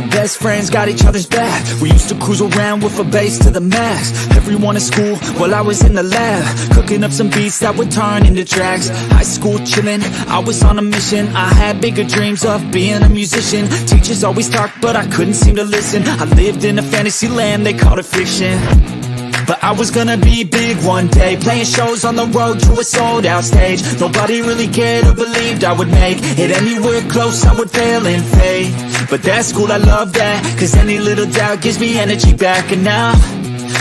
So best friends got each other's back. We used to cruise around with a bass to the max. Everyone in school while I was in the lab, cooking up some beats that would turn into tracks. High school chillin', I was on a mission. I had bigger dreams of being a musician. Teachers always talked but I couldn't seem to listen. I lived in a fantasy land, they called it fiction. But I was gonna be big one day, playing shows on the road to a sold out stage. Nobody really cared or believed I would make it anywhere close, I would fail and fade. But that's cool, I love that, cause any little doubt gives me energy back. And now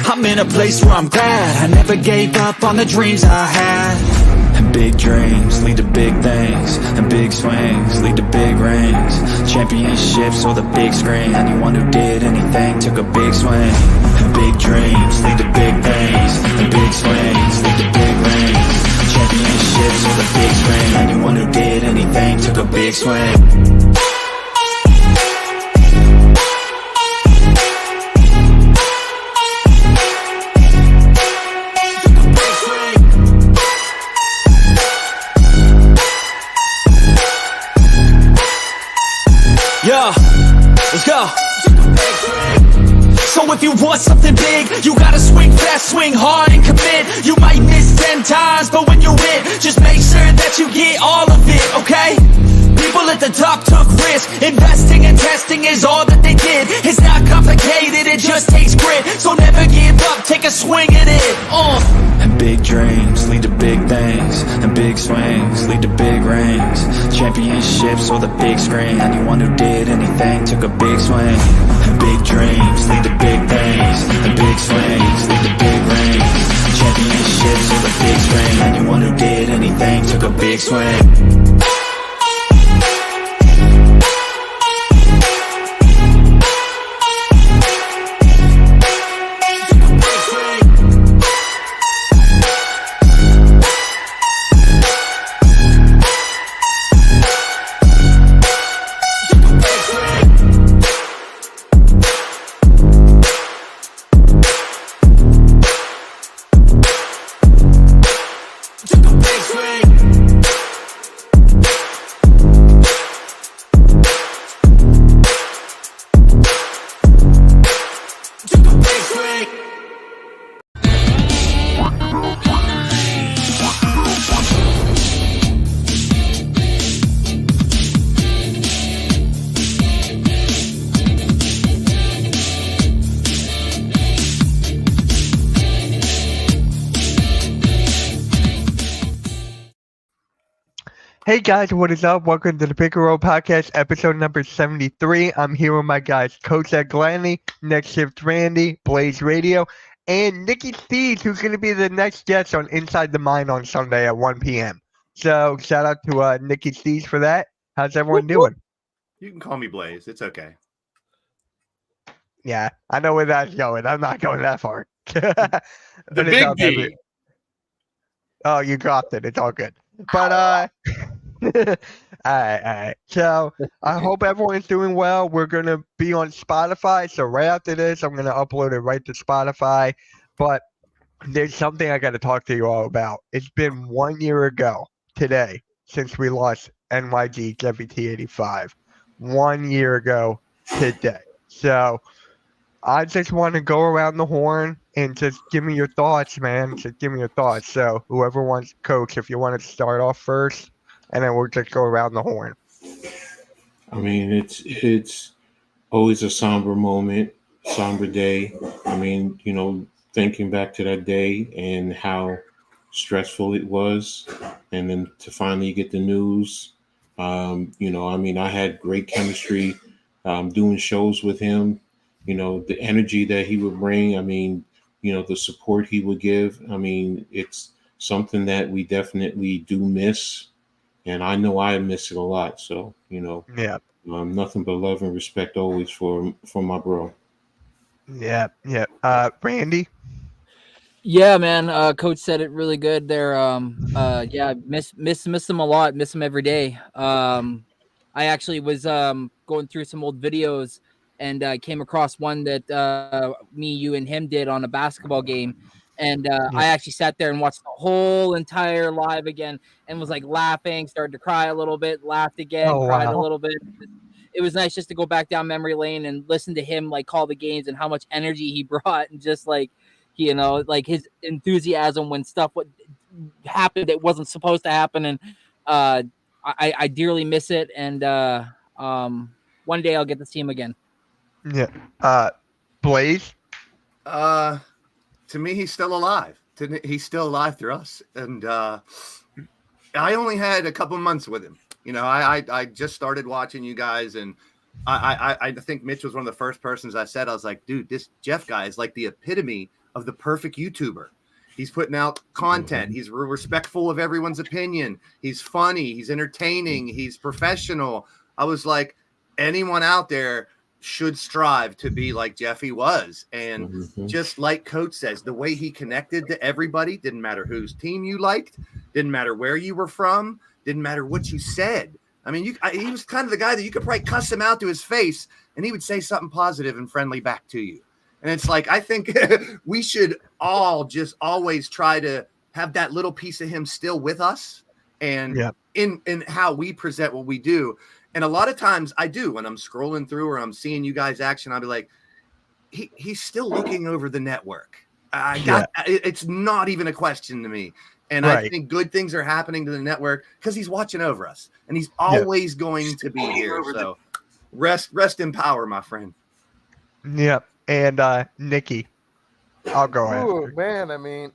I'm in a place where I'm glad I never gave up on the dreams I had. And big dreams lead to big things, and big swings lead to big rings. Championships or the big screen, anyone who did anything took a big swing. And big dreams lead to big things, and big swings lead to big rings. Championships or the big screen, anyone who did anything took a big swing. Yeah, let's go. So if you want something big, you gotta swing fast, swing hard and commit. You might miss 10 times, but when you win, just make sure that you get all of it, okay? People at the top took risks. Investing and testing is all that they did. It's not complicated, it just takes grit. So never give up, take a swing at it. And big dreams lead to big things, and big swings lead to big rings. Championships or the big screen, anyone who did anything took a big swing. And big dreams lead to big things, and big swings lead to big rings. Championships or the big screen, anyone who did anything took a big swing. Hey guys, what is up? Welcome to the Pick and Roll Podcast, episode number 73. I'm here with my guys, Coach Ed Gladney, Next Shift Randy, Blaze Radio, and Nikki Steves, who's going to be the next guest on Inside the Mind on Sunday at 1 p.m. So shout out to Nikki Steves for that. How's everyone doing? You can call me Blaze. It's okay. Yeah, I know where that's going. I'm not going that far. The big D. Oh, you dropped it. It's all good. But all right. So I hope everyone's doing well. We're gonna be on Spotify. So right after this, I'm gonna upload it right to Spotify. But there's something I got to talk to you all about. It's been 1 year ago today since we lost NYG WT85. 1 year ago today. So I just want to go around the horn and just give me your thoughts, man. Just give me your thoughts. So whoever wants, Coach, if you want to start off first, and then we'll just go around the horn. I mean, it's always a somber moment, somber day. I mean, thinking back to that day and how stressful it was, and then to finally get the news. I had great chemistry doing shows with him. The energy that he would bring. I mean, the support he would give. I mean, it's something that we definitely do miss. And I know I miss it a lot. So, nothing but love and respect always for my bro. Yeah. Randy? Yeah, man. Coach said it really good there. Miss him a lot. Miss him every day. I actually was going through some old videos and came across one that me, you, and him did on a basketball game. And I actually sat there and watched the whole entire live again and was like laughing, started to cry a little bit, laughed again, cried a little bit. it was nice just to go back down memory lane and listen to him like call the games and how much energy he brought, and just like like his enthusiasm when stuff what happened that wasn't supposed to happen. And I dearly miss it. And one day I'll get to see him again. Yeah. Blaze. To me, he's still alive. He's still alive through us, and I only had a couple months with him. I just started watching you guys, and I think Mitch was one of the first persons I said, I was like, dude, this Jeff guy is like the epitome of the perfect YouTuber. He's putting out content. He's respectful of everyone's opinion. He's funny. He's entertaining. He's professional. I was like, anyone out there should strive to be like Jeffy was. And just like Coach says, the way he connected to everybody, didn't matter whose team you liked, didn't matter where you were from, didn't matter what you said. I mean, he was kind of the guy that you could probably cuss him out to his face, and he would say something positive and friendly back to you. And it's like, I think we should all just always try to have that little piece of him still with us, and in how we present what we do. And a lot of times I do, when I'm scrolling through or I'm seeing you guys action, I'll be like, he's still looking over the network. It's not even a question to me. And I think good things are happening to the network because he's watching over us, and he's always going to be here. So rest in power, my friend. Yep. And Nikki, I'll go ahead. Ooh, man, I mean,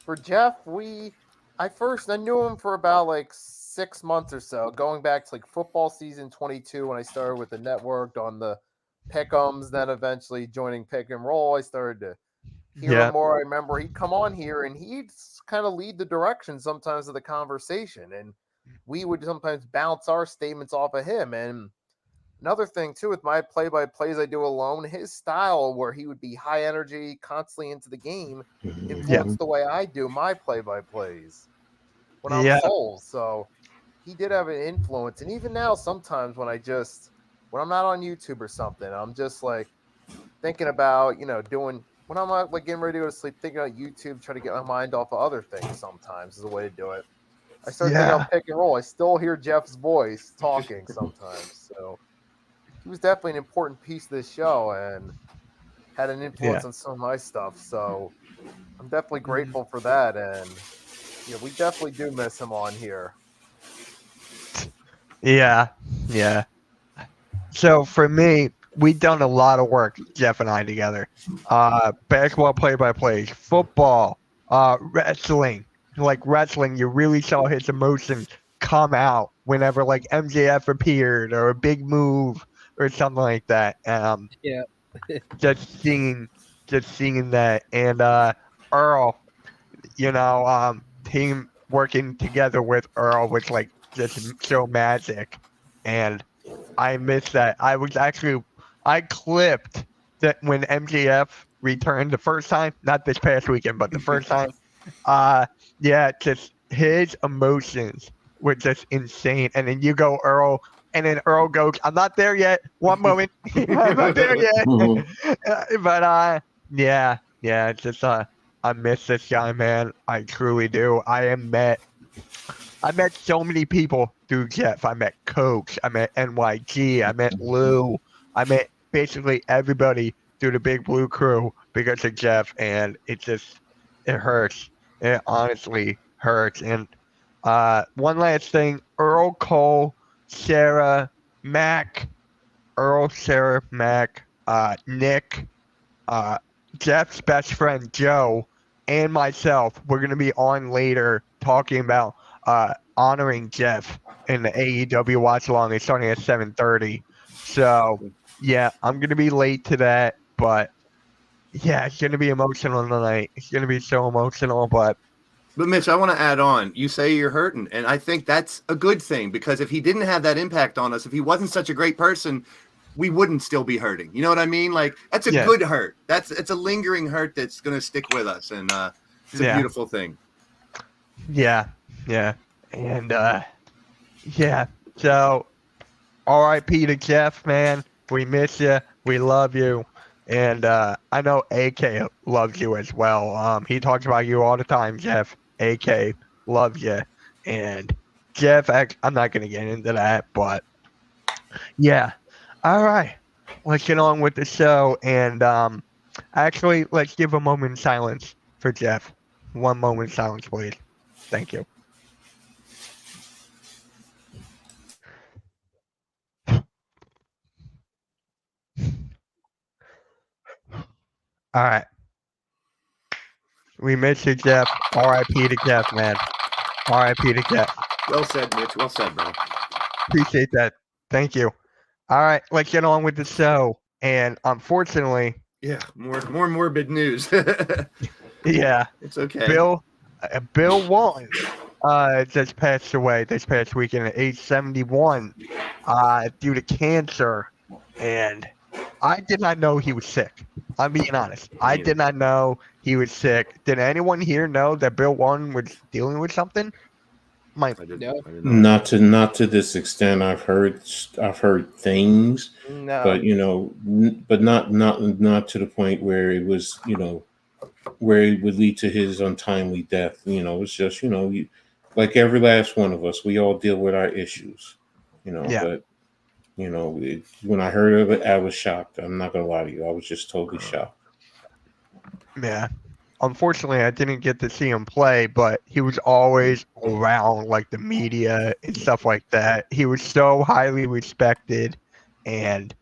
for Jeff, I knew him for about like 6 months or so, going back to like football season 22 when I started with the network on the pick'ems, then eventually joining Pick and Roll. I started to hear him more. I remember he'd come on here and he'd kind of lead the direction sometimes of the conversation, and we would sometimes bounce our statements off of him. And another thing too, with my play-by-plays I do alone, his style where he would be high energy, constantly into the game, influenced the way I do my play-by-plays when I'm full. So he did have an influence. And even now, sometimes when I'm not on YouTube or something, I'm just like thinking about, when I'm like getting ready to go to sleep, thinking about YouTube, trying to get my mind off of other things sometimes is a way to do it. I start thinking about Pick and Roll. I still hear Jeff's voice talking sometimes. So he was definitely an important piece of this show and had an influence on some of my stuff. So I'm definitely grateful for that. And we definitely do miss him on here. Yeah. So for me, we've done a lot of work, Jeff and I together. Basketball play-by-plays, football, wrestling. Like wrestling, you really saw his emotions come out whenever like MJF appeared or a big move or something like that. Just seeing that. And Earl, team working together with Earl was like just so magic. And I miss that. I clipped that when MJF returned the first time, not this past weekend, but the first time. Just his emotions were just insane. And then you go Earl, and then Earl goes, I'm not there yet. One moment. I'm not there yet. But I miss this guy, man. I truly do. I met so many people through Jeff. I met Coach. I met NYG. I met Lou. I met basically everybody through the Big Blue Crew because of Jeff, and it hurts. It honestly hurts. And one last thing, Earl, Cole, Sarah, Mac, Nick, Jeff's best friend Joe, and myself, we're going to be on later talking about honoring Jeff in the AEW watch along. It's starting at 7:30. So I'm going to be late to that, but it's going to be emotional tonight. It's going to be so emotional, but Mitch, I want to add on. You say you're hurting, and I think that's a good thing, because if he didn't have that impact on us, if he wasn't such a great person, we wouldn't still be hurting. You know what I mean? Like, that's a good hurt. It's a lingering hurt that's going to stick with us, and it's a beautiful thing. Yeah. And so R.I.P. to Jeff, man. We miss you. We love you. And I know AK loves you as well. He talks about you all the time, Jeff. AK loves you. And Jeff, I'm not going to get into that, but All right, let's get on with the show. And actually, let's give a moment of silence for Jeff. 1 moment of silence, please. Thank you. All right. We miss you, Jeff. R.I.P. to Jeff, man. R.I.P. to Jeff. Well said, Mitch. Well said, bro. Appreciate that. Thank you. All right, let's get on with the show. And unfortunately, Yeah, more morbid news. yeah, It's okay. Bill Walton just passed away this past weekend at age 71 due to cancer. And I did not know he was sick. I'm being honest. I did not know he was sick. Did anyone here know that Bill Walton was dealing with something? I didn't know. Not to this extent. I've heard things, No. but but not to the point where it was, where it would lead to his untimely death. It's just, like every last one of us, we all deal with our issues, Yeah. but when I heard of it, I was shocked. I'm not gonna lie to you. I was just totally shocked. Yeah. Unfortunately, I didn't get to see him play, but he was always around like the media and stuff like that. He was so highly respected, and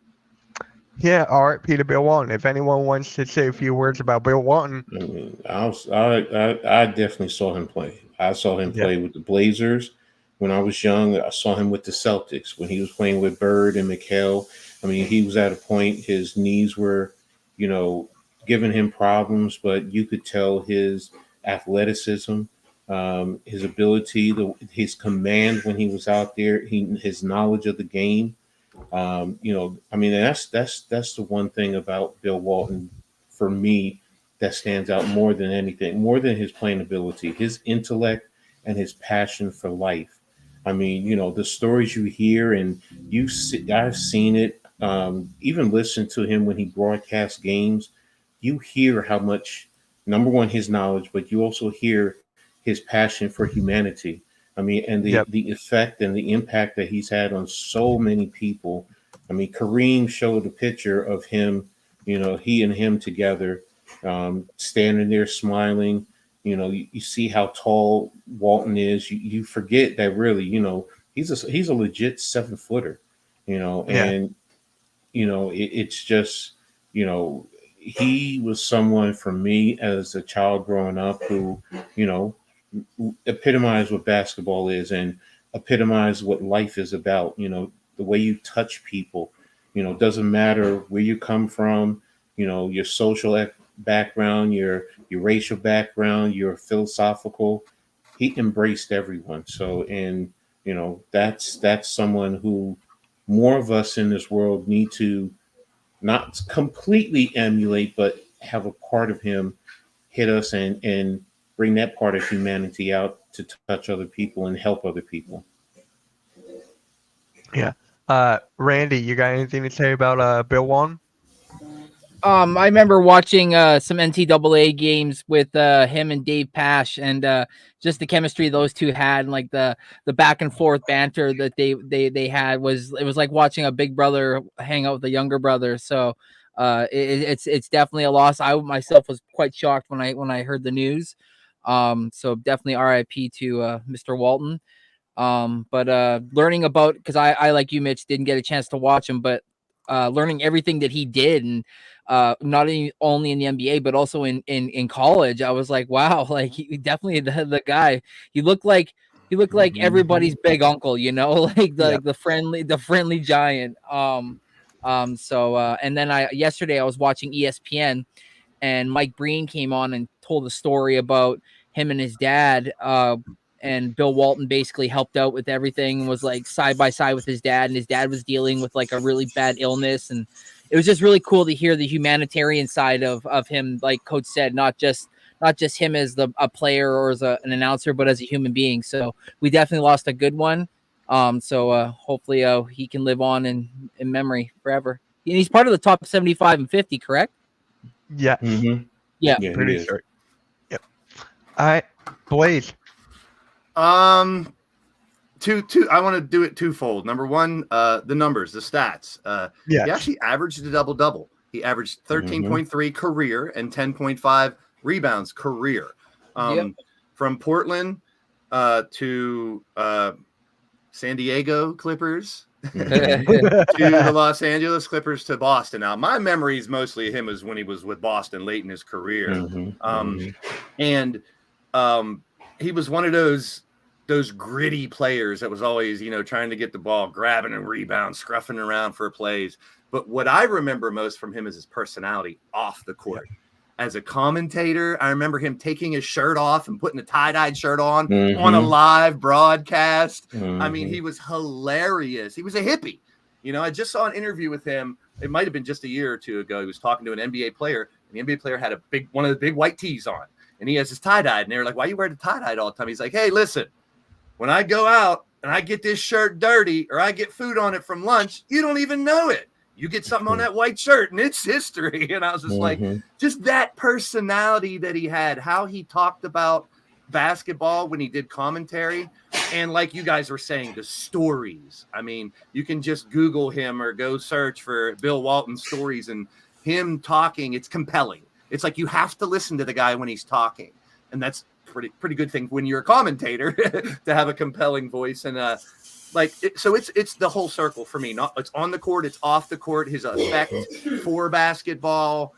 yeah, all right, Peter Bill Walton. If anyone wants to say a few words about Bill Walton, I mean, I definitely saw him play. I saw him play with the Blazers when I was young. I saw him with the Celtics when he was playing with Bird and McHale. I mean, he was at a point, his knees were, giving him problems, but you could tell his athleticism, his ability, his command when he was out there, his knowledge of the game. I mean, that's the one thing about Bill Walton for me that stands out more than anything, more than his playing ability, his intellect and his passion for life. I mean, the stories you hear and I've seen it, even listened to him when he broadcasts games. You hear how much, number one, his knowledge, but you also hear his passion for humanity. I mean, and the effect and the impact that he's had on so many people. I mean, Kareem showed a picture of him, he and him together, standing there smiling. You see how tall Walton is. You forget that really, he's a legit 7-footer, and it's just, he was someone for me as a child growing up who, epitomized what basketball is and epitomized what life is about. The way you touch people, doesn't matter where you come from, your social background, your racial background, your philosophical. He embraced everyone. So, and that's someone who more of us in this world need to not completely emulate, but have a part of him hit us and bring that part of humanity out to touch other people and help other people. yeah. Randy, you got anything to say about Bill Walton? I remember watching some NCAA games with him and Dave Pash, and just the chemistry those two had, and like the back and forth banter that they had it was like watching a big brother hang out with a younger brother. So it's definitely a loss. I myself was quite shocked when I heard the news. So definitely RIP to Mr. Walton. But learning about, because I like you, Mitch, didn't get a chance to watch him, but learning everything that he did, and not only in the NBA but also in college, I was like, wow, like he definitely the guy. He looked like everybody's big uncle, like the friendly giant. So and then yesterday I was watching ESPN, and Mike Breen came on and told a story about him and his dad. And Bill Walton basically helped out with everything, was like side by side with his dad, and his dad was dealing with like a really bad illness. And it was just really cool to hear the humanitarian side of him, like Coach said, not just him as a player or as an announcer, but as a human being. So we definitely lost a good one. So hopefully he can live on in memory forever. And he's part of the top 75 and 50, correct? Yeah. Mm-hmm. Yeah. Pretty sure. Yep. All right, Blaze. two. I want to do it twofold. Number one, the numbers, the stats. Yes. He actually averaged a double-double. He averaged 13.3 career and 10.5 rebounds career. From Portland to San Diego Clippers to the Los Angeles Clippers to Boston. Now, my memories mostly of him is when he was with Boston late in his career. And he was one of those gritty players that was always, trying to get the ball, grabbing and rebound, scruffing around for plays. But what I remember most from him is his personality off the court. As a commentator, I remember him taking his shirt off and putting a tie-dyed shirt on a live broadcast. I mean, he was hilarious. He was a hippie. I just saw an interview with him. It might have been just a year or two ago. He was talking to an NBA player, and the NBA player had one of the big white tees on, and he has his tie-dyed. And they were like, "Why you wear the tie-dyed all the time?" He's like, "Hey, listen, when I go out and I get this shirt dirty or I get food on it from lunch, you don't even know it. You get something on that white shirt and it's history." And I was just like, just that personality that he had, how he talked about basketball when he did commentary. And like you guys were saying, the stories. I mean, you can just Google him or go search for Bill Walton stories and him talking. It's compelling. It's like you have to listen to the guy when he's talking. And that's pretty good thing when you're a commentator to have a compelling voice. And so it's the whole circle for me. It's on the court, it's off the court. His effect for basketball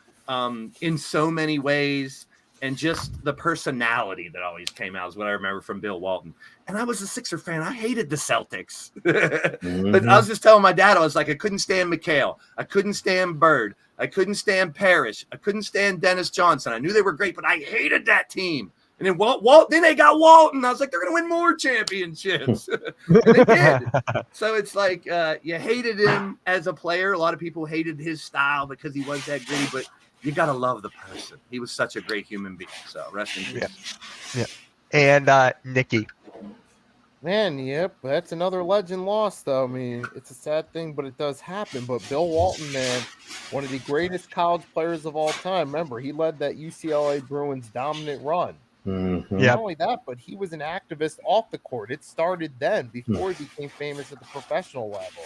in so many ways, and just the personality that always came out is what I remember from Bill Walton. And I was a Sixer fan. I hated the Celtics, but I was just telling my dad, I was like, I couldn't stand McHale, I couldn't stand Bird, I couldn't stand Parrish, I couldn't stand Dennis Johnson. I knew they were great, but I hated that team. And then then they got Walton. I was like, they're going to win more championships. And they did. So it's like you hated him as a player. A lot of people hated his style because he was that gritty, but you got to love the person. He was such a great human being. So rest in peace. Yeah. And Nikki. Man, yep, that's another legend lost, though. I mean, it's a sad thing, but it does happen. But Bill Walton, man, one of the greatest college players of all time. Remember, he led that UCLA Bruins dominant run. Not only that, but he was an activist off the court. It started then, before he became famous at the professional level.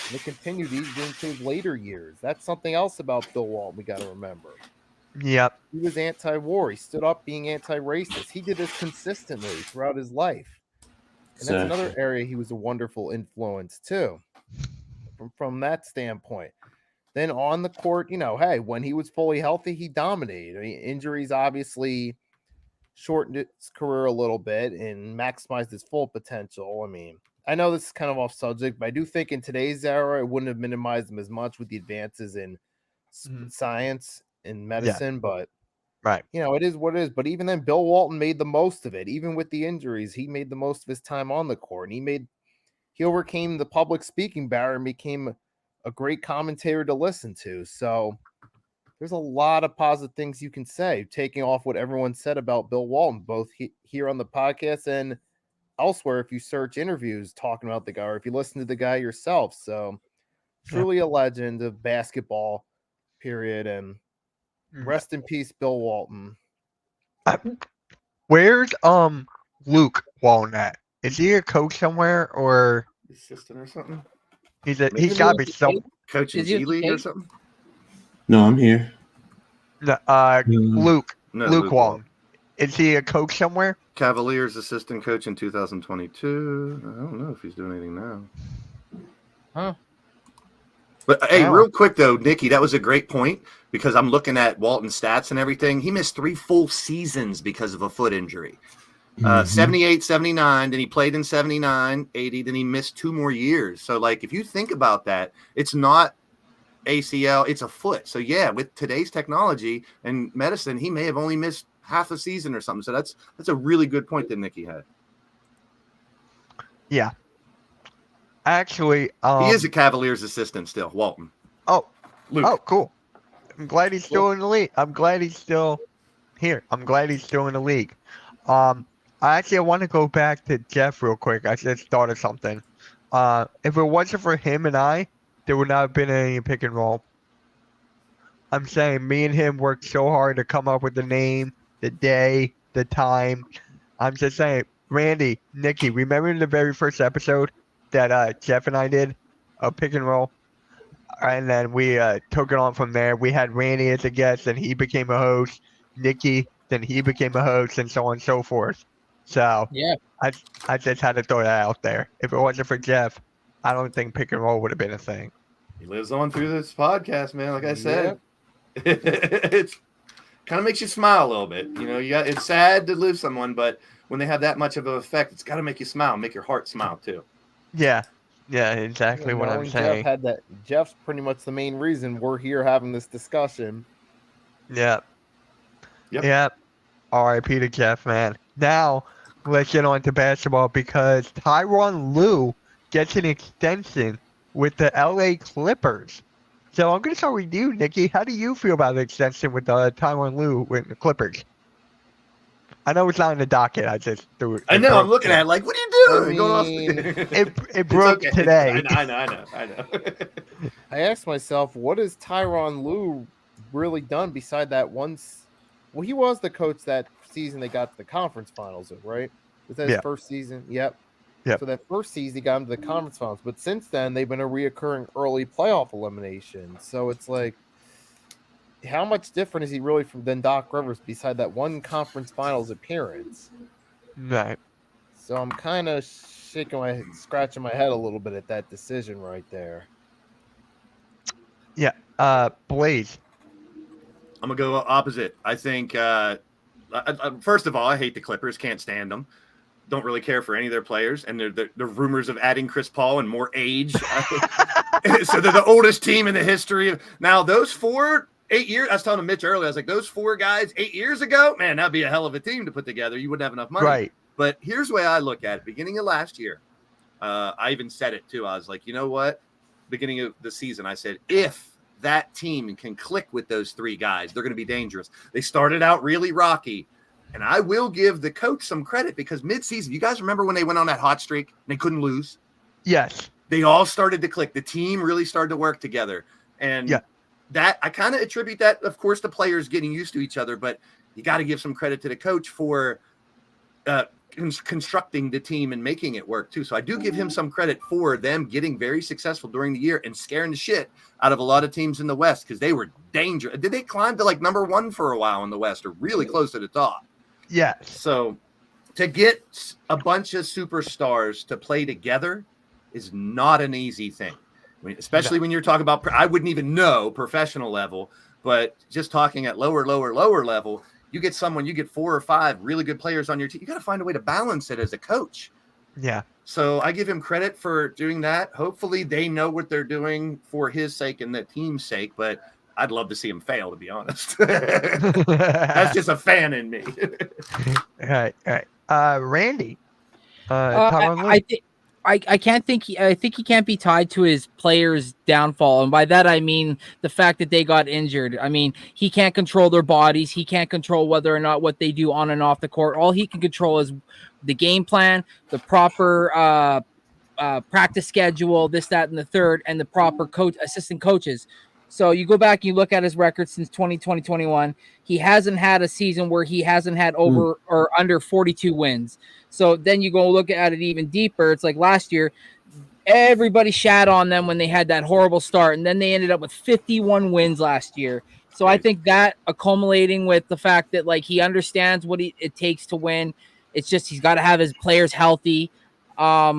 And it continued even into his later years. That's something else about Bill Walton we got to remember. Yep. He was anti-war. He stood up being anti-racist. He did this consistently throughout his life. And that's another area he was a wonderful influence too, from that standpoint. Then on the court, hey, when he was fully healthy, he dominated. I mean, injuries obviously shortened his career a little bit and maximized his full potential. I mean, I know this is kind of off subject, but I do think in today's era, it wouldn't have minimized him as much with the advances in science and medicine, but right. It is what it is. But even then, Bill Walton made the most of it. Even with the injuries, he made the most of his time on the court. And he overcame the public speaking barrier and became a great commentator to listen to. So there's a lot of positive things you can say, taking off what everyone said about Bill Walton, both here on the podcast and elsewhere. If you search interviews talking about the guy, or if you listen to the guy yourself. So truly a legend of basketball, period. And rest in peace, Bill Walton. Where's Luke Walton at? Is he a coach somewhere, or assistant or something? He's got to be some coaching G League or something. No, I'm here. Luke Walton. Is he a coach somewhere? Cavaliers assistant coach in 2022. I don't know if he's doing anything now. Huh? But hey, real quick though, Nikki, that was a great point, because I'm looking at Walton's stats and everything. He missed 3 full seasons because of a foot injury. 78, 79, then he played in 79, 80, then he missed 2 more years. So like, if you think about that, it's not ACL, it's a foot. So yeah, with today's technology and medicine, he may have only missed half a season or something. So that's a really good point that Nikki had. Yeah. Actually, he is a Cavaliers assistant still, Walton. Oh, Luke. Oh, cool. I'm glad he's still in the league. I'm glad he's still here. I'm glad he's still in the league. I want to go back to Jeff real quick. I just thought of something. If it wasn't for him and I, there would not have been any pick and roll. I'm saying me and him worked so hard to come up with the name, the day, the time. I'm just saying, Randy, Nikki, remember in the very first episode that Jeff and I did a pick and roll? And then we took it on from there. We had Randy as a guest, and he became a host. Nikki, then he became a host, and so on and so forth. So Yeah. I just had to throw that out there. If it wasn't for Jeff, I don't think pick and roll would have been a thing. He lives on through this podcast, man. Like I said, it's kind of makes you smile a little bit. You know, it's sad to lose someone, but when they have that much of an effect, it's got to make you smile, make your heart smile too. Yeah, exactly what I'm Knowing saying. Jeff's pretty much the main reason we're here having this discussion. Yep. Yep. R.I.P. to Jeff, man. Now let's get on to basketball because Tyronn Lue gets an extension with the LA Clippers. So I'm going to start with you, Nikki. How do you feel about the extension with Tyronn Lue with the Clippers? I know it's not in the docket. I just threw it. I know. I'm looking at it like, what are you doing? I Going off mean, It broke okay. today. I know. I asked myself, what has Tyronn Lue really done beside that once? Well, he was the coach that season they got to the conference finals, right? Was that his first season? Yep. So that first season, he got into the conference finals. But since then, they've been a reoccurring early playoff elimination. So it's like, how much different is he really than Doc Rivers beside that one conference finals appearance? Right. So I'm kind of scratching my head a little bit at that decision right there. Yeah. Blaze. I'm gonna go opposite. I think first of all, I hate the Clippers. Can't stand them. Don't really care for any of their players, and the rumors of adding Chris Paul and more age. So they're the oldest team in the history of now. Those 8 years. I was telling Mitch earlier. I was like, those 4 guys 8 years ago, man, that'd be a hell of a team to put together. You wouldn't have enough money, Right? But here's the way I look at it. Beginning of last year, I even said it too. I was like, you know what? Beginning of the season, I said, if that team can click with those 3 guys, they're going to be dangerous. They started out really rocky. And I will give the coach some credit because midseason, you guys remember when they went on that hot streak and they couldn't lose? Yes. They all started to click. The team really started to work together. And that I kind of attribute that, of course, to players getting used to each other, but you got to give some credit to the coach for constructing the team and making it work too. So I do give him some credit for them getting very successful during the year and scaring the shit out of a lot of teams in the West because they were dangerous. Did they climb to like number 1 for a while in the West or really close to the top? Yes. So to get a bunch of superstars to play together is not an easy thing. I mean, especially when you're talking about, I wouldn't even know professional level, but just talking at lower level, you get 4 or 5 really good players on your team. You got to find a way to balance it as a coach. Yeah. So I give him credit for doing that. Hopefully they know what they're doing for his sake and the team's sake, but I'd love to see him fail, to be honest. That's just a fan in me. All right. Randy. Tyronn Lue. I think he can't be tied to his players' downfall, and by that I mean the fact that they got injured. I mean, he can't control their bodies. He can't control whether or not what they do on and off the court. All he can control is the game plan, the proper practice schedule, this, that, and the third, and the proper assistant coaches. So you go back and you look at his record since 2020-21. He hasn't had a season where he hasn't had over or under 42 wins. So then you go look at it even deeper. It's like last year, everybody shat on them when they had that horrible start, and then they ended up with 51 wins last year. So I think that accumulating with the fact that like he understands what it takes to win. It's just he's got to have his players healthy. Got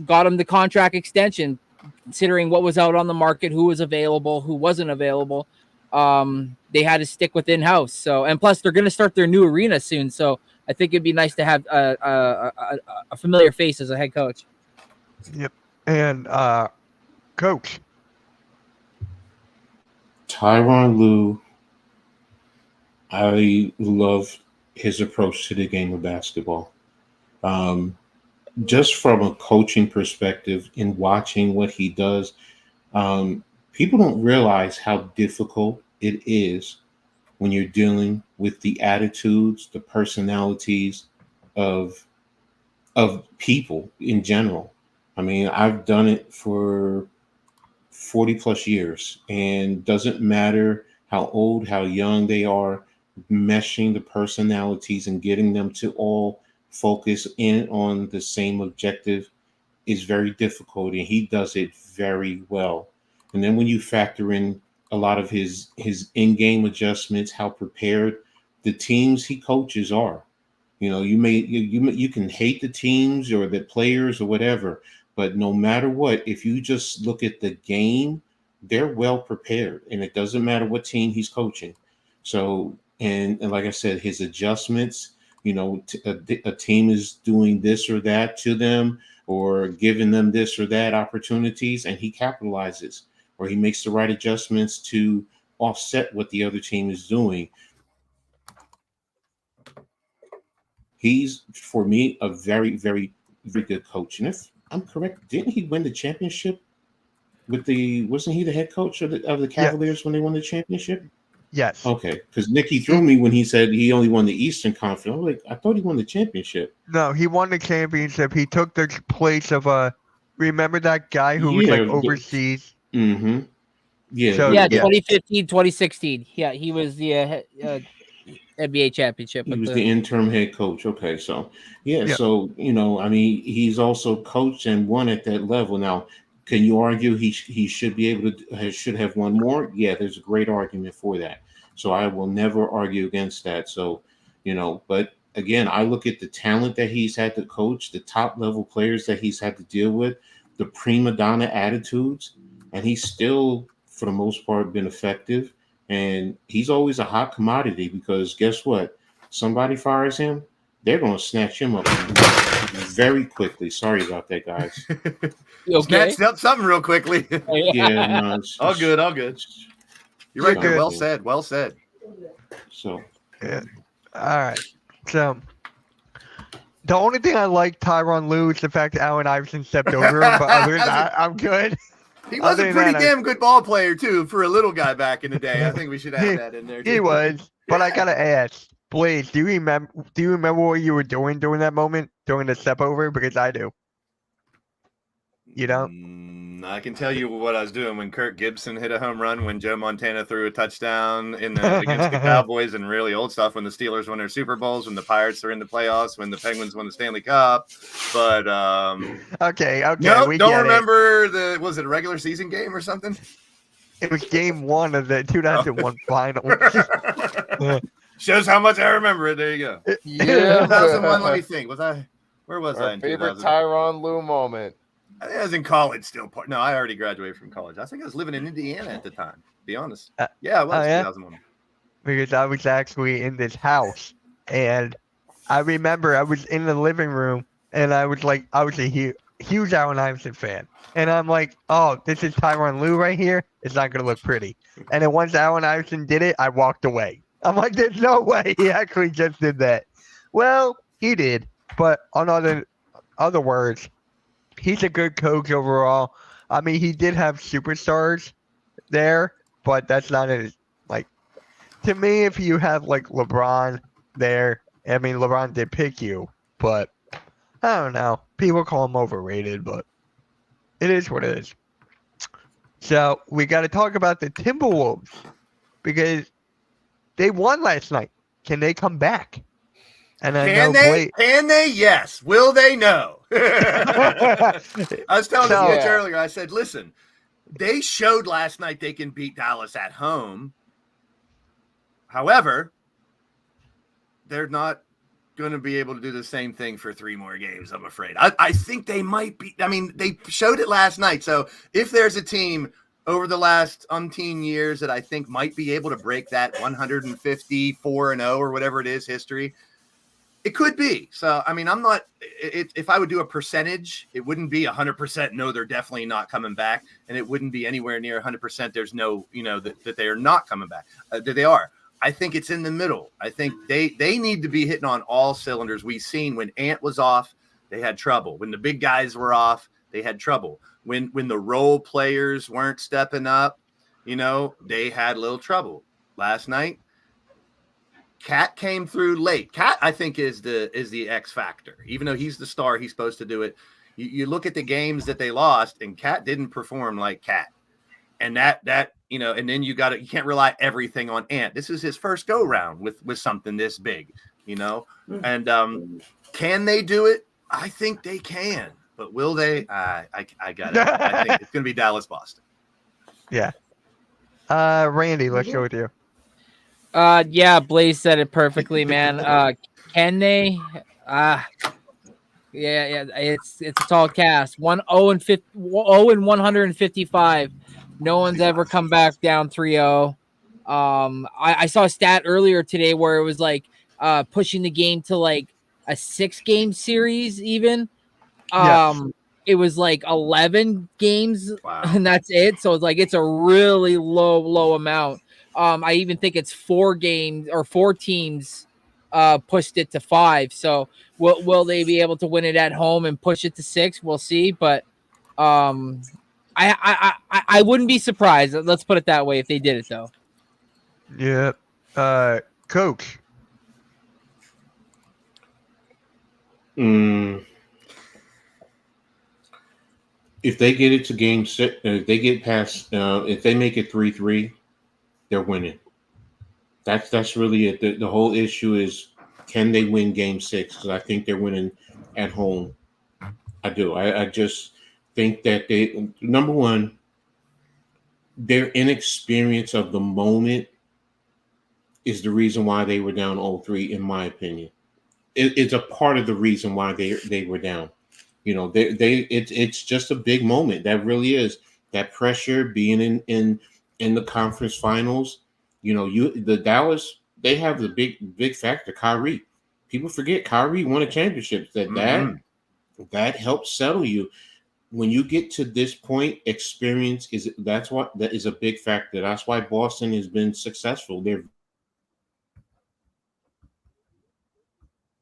him the contract extension, considering what was out on the market, who was available, who wasn't available. They had to stick with in-house. So, and plus they're going to start their new arena soon. So I think it'd be nice to have a familiar face as a head coach. Yep. And coach. Tyronn Lue, I love his approach to the game of basketball. Just from a coaching perspective, in watching what he does, people don't realize how difficult it is when you're dealing with the attitudes, the personalities of people in general. I mean, I've done it for 40 plus years, and doesn't matter how old, how young they are, meshing the personalities and getting them to all focus in on the same objective is very difficult, and he does it very well. And then when you factor in a lot of his in-game adjustments, how prepared the teams he coaches are. You can hate the teams or the players or whatever, but no matter what, if you just look at the game, they're well prepared, and it doesn't matter what team he's coaching. So, and like I said, his adjustments, a team is doing this or that to them or giving them this or that opportunities, and he capitalizes, or he makes the right adjustments to offset what the other team is doing. He's, for me, a very, very, very good coach. And if I'm correct, didn't he win the championship wasn't he the head coach of the Cavaliers when they won the championship? Yes. Okay, because Nicky threw me when he said he only won the Eastern Conference. I was like, I thought he won the championship. No, he won the championship. He took the place of remember that guy who was like overseas? Mm-hmm. Yeah. So, Yeah, yeah. 2015, 2016. Yeah, he was the NBA championship. He was the interim head coach. Okay, so Yeah. so I mean, he's also coached and won at that level. Now, can you argue he should be able to should have won more? Yeah, there's a great argument for that. So I will never argue against that. So, but again, I look at the talent that he's had to coach, the top level players that he's had to deal with, the prima donna attitudes, and he's still, for the most part, been effective. And he's always a hot commodity because guess what? Somebody fires him, they're going to snatch him up very quickly. Sorry about that, guys. You okay? Snatched up something real quickly. Yeah, no, all good. You're right. Good. Well said. Well said. So, Yeah. All right. So the only thing I like Tyronn Lue is the fact that Allen Iverson stepped over him, but other than that, I'm good. He was Other a than pretty that, damn good ball player too for a little guy back in the day. I think we should add that in there. He too. was, but I gotta ask, Blaze, do you remember what you were doing during that moment, during the step over? Because I do. You don't? I can tell you what I was doing when Kirk Gibson hit a home run, when Joe Montana threw a touchdown against the Cowboys, and really old stuff when the Steelers won their Super Bowls, when the Pirates are in the playoffs, when the Penguins won the Stanley Cup. But Okay. no, We don't get remember was it a regular season game or something? It was game 1 of the 2001 final. Shows how much I remember it. There you go. Yeah. 2001. Let me think. Where was I Our in favorite 2000? Tyronn Lue moment. I think I was in college still. No, I already graduated from college. I think I was living in Indiana at the time, to be honest. Yeah, it was 2001. Because I was actually in this house, and I remember I was in the living room, and I was a huge Allen Iverson fan, and I'm like, oh, this is Tyronn Lue right here. It's not gonna look pretty. And then once Allen Iverson did it, I walked away. I'm like, there's no way he actually just did that. Well, he did, but on other words, he's a good coach overall. I mean, he did have superstars there, but that's not his, to me, if you have LeBron there, I mean, LeBron did pick you, but I don't know. People call him overrated, but it is what it is. So we got to talk about the Timberwolves because they won last night. Can they come back? And Can they? Yes. Will they? No. I was telling this earlier. I said, listen, they showed last night they can beat Dallas at home. However, they're not going to be able to do the same thing for 3 more games, I'm afraid. I think they might be. I mean, they showed it last night. So if there's a team over the last umpteen years that I think might be able to break that 154-0 or whatever it is history, it could be. So, I mean, I'm not – if I would do a percentage, it wouldn't be 100% no, they're definitely not coming back, and it wouldn't be anywhere near 100% there's no, that they are not coming back, that they are. I think it's in the middle. I think they need to be hitting on all cylinders. We've seen when Ant was off, they had trouble. When the big guys were off, they had trouble. When the role players weren't stepping up, they had a little trouble. Last night, Cat came through late. Cat, I think, is the X factor. Even though he's the star, he's supposed to do it. You look at the games that they lost, and Cat didn't perform like Cat. And that and then you can't rely everything on Ant. This is his first go round with something this big, and Can they do it? I think they can, but will they? I got it. I think it's going to be Dallas, Boston. Yeah. Randy, let's go with you. Yeah, Blaze said it perfectly, man. Can they? Yeah, it's a tall cast. 1-155. No one's ever come back down 3-0. I saw a stat earlier today where it was like pushing the game to like a 6-game series even. It was like 11 games Wow. and that's it. So it's like it's a really low amount. I even think it's 4 games or 4 teams pushed it to 5. So will they be able to win it at home and push it to 6? We'll see. But I wouldn't be surprised. Let's put it that way if they did it though. Yeah. Coach. If they get it to game 6, if they get past, if they make it 3-3, they're winning. That's really it. The whole issue is, can they win game 6? Because I think they're winning at home. I do. I just think that they, number one, their inexperience of the moment is the reason why they were down 0-3, in my opinion. It's a part of the reason why they were down. You know, it's just a big moment. That really is. That pressure, being in the conference finals. You know, the Dallas, they have the big factor, Kyrie. People forget Kyrie won a championship. That helps settle you. When you get to this point, experience that is a big factor. That's why Boston has been successful. They're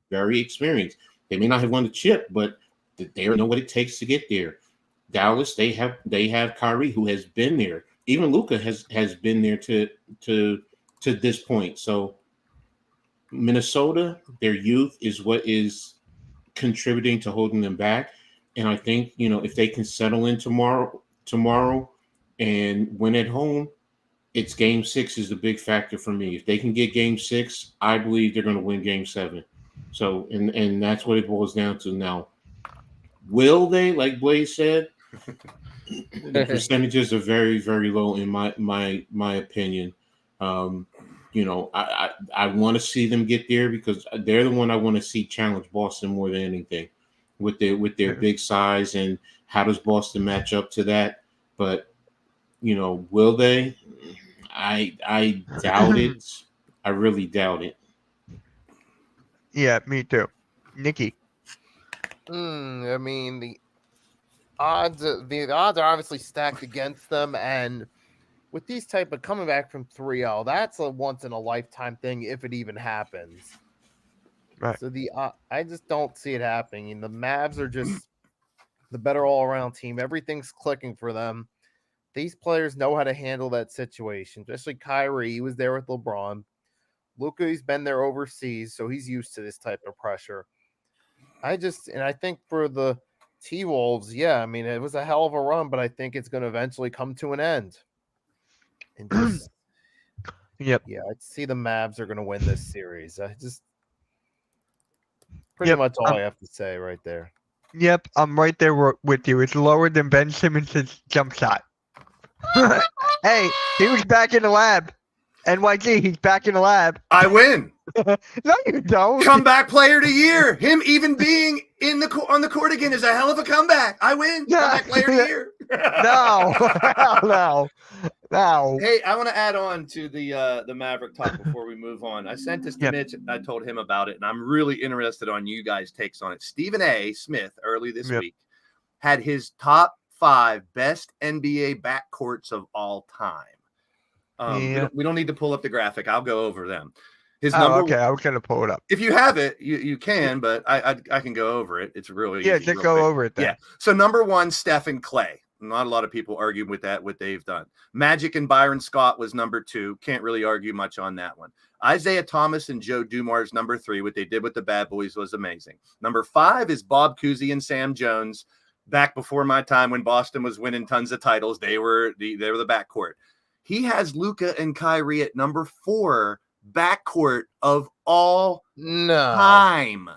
very experienced. They may not have won the chip, but they know what it takes to get there. Dallas, they have Kyrie, who has been there. Even Luka has been there to this point. So Minnesota, their youth is what is contributing to holding them back. And I think, you know, if they can settle in tomorrow and win at home, it's game 6 is the big factor for me. If they can get game 6, I believe they're going to win game 7. So, and that's what it boils down to now. Will they, like Blaze said, the percentages are very, very low in my opinion. You know, I want to see them get there because they're the one I want to see challenge Boston more than anything with their big size, and how does Boston match up to that? But, you know, will they? I doubt it. I really doubt it. Yeah, me too. Nikki. I mean, the odds are obviously stacked against them, and with these type of coming back from 3-0, that's a once in a lifetime thing if it even happens. Right. So I just don't see it happening. And the Mavs are just the better all around team. Everything's clicking for them. These players know how to handle that situation, especially Kyrie. He was there with LeBron. Luka, he's been there overseas, so he's used to this type of pressure. I think for the T-Wolves, yeah, I mean, it was a hell of a run, but I think it's going to eventually come to an end. And just, Yep. yeah, I see the Mavs are going to win this series. I just pretty much all I have to say right there. Yep, I'm right there with you. It's lower than Ben Simmons' jump shot. Hey, he was back in the lab. NYG, he's back in the lab. I win. No, you don't. Comeback player of the year. Him even being on the court again is a hell of a comeback. I win. Comeback player of the year. No. Hey, I want to add on to the Maverick talk before we move on. I sent this to Mitch. I told him about it, and I'm really interested on you guys' takes on it. Stephen A. Smith early this week had his top 5 best NBA backcourts of all time. We don't need to pull up the graphic. I'll go over them. His number. Okay, I was gonna pull it up. If you have it, you can, but I can go over it. It's really easy, just go over it then. Yeah. So number 1, Steph and Clay. Not a lot of people argue with that, what they've done. Magic and Byron Scott was number 2. Can't really argue much on that one. Isaiah Thomas and Joe Dumars, number 3. What they did with the Bad Boys was amazing. Number 5 is Bob Cousy and Sam Jones. Back before my time when Boston was winning tons of titles, they were the backcourt. He has Luka and Kyrie at number 4 backcourt of all time.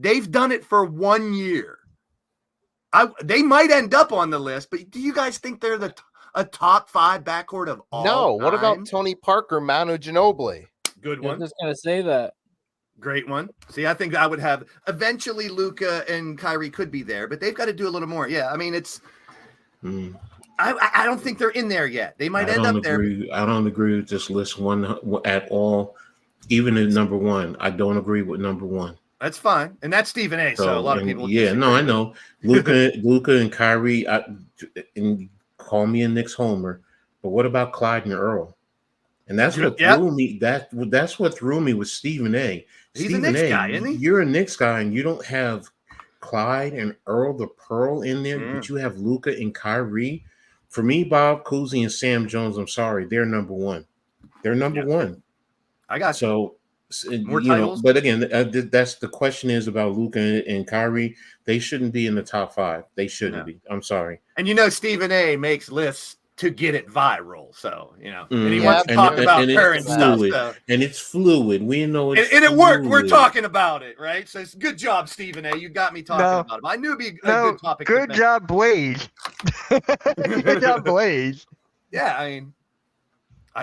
They've done it for 1 year. They might end up on the list, but do you guys think they're a top 5 backcourt of all No, what about time? Tony Parker, Manu Ginobili? Good I was one. just gonna say that. Great one. See, I think I would have eventually Luka and Kyrie could be there, but they've got to do a little more. Yeah, I mean, it's. I don't think they're in there yet. They might end up there. I don't agree with this list one at all. Even at number 1, I don't agree with number 1. That's fine, and that's Stephen A. So a lot of people. Yeah, no, I know Luka and Kyrie. And call me a Knicks homer, but what about Clyde and Earl? And that's what threw me. That's what threw me with Stephen A. He's a Knicks guy, isn't he? You're a Knicks guy, and you don't have Clyde and Earl the Pearl in there, but you have Luka and Kyrie. For me, Bob Cousy and Sam Jones, I'm sorry, they're number 1. They're number 1. I got so. More titles? But again, that's the question is about Luka and Kyrie. They shouldn't be in the top 5. They shouldn't be. I'm sorry. And Stephen A. makes lists to get it viral. So, and he wants to talk about current stuff. So. And it's fluid. We know it's and it worked. We're talking about it, right? So it's good job, Stephen A. You got me talking about it. I knew it'd be a good topic. Good job, Blaze. Good job, Blaze. Yeah, I mean,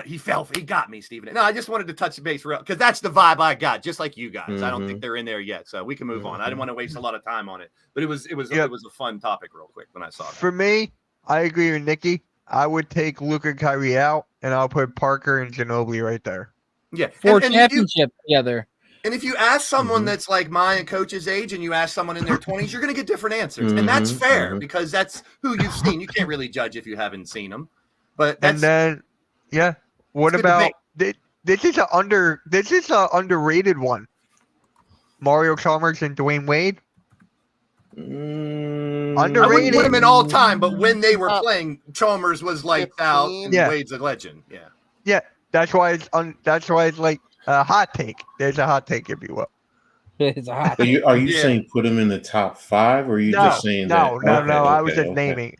he got me, Stephen. No, I just wanted to touch the base real because that's the vibe I got, just like you guys. I don't think they're in there yet, so we can move on. I didn't want to waste a lot of time on it, but it was a fun topic, real quick when I saw that. For me, I agree with Nikki. I would take Luka and Kyrie out, and I'll put Parker and Ginobili right there. Yeah, for championship together. And if you ask someone that's like my and Coach's age, and you ask someone in their 20s, you're going to get different answers, and that's fair because that's who you've seen. You can't really judge if you haven't seen them, but that's. And then, yeah. What about this is a underrated one. Mario Chalmers and Dwayne Wade. Underrated. I wouldn't put him in all time, but when they were playing, Chalmers was like out, and Wade's a legend. Yeah. Yeah, that's why it's like a hot take. There's a hot take, if you will. It's a hot. Are you saying put him in the top 5, or are you just saying no? I was just naming.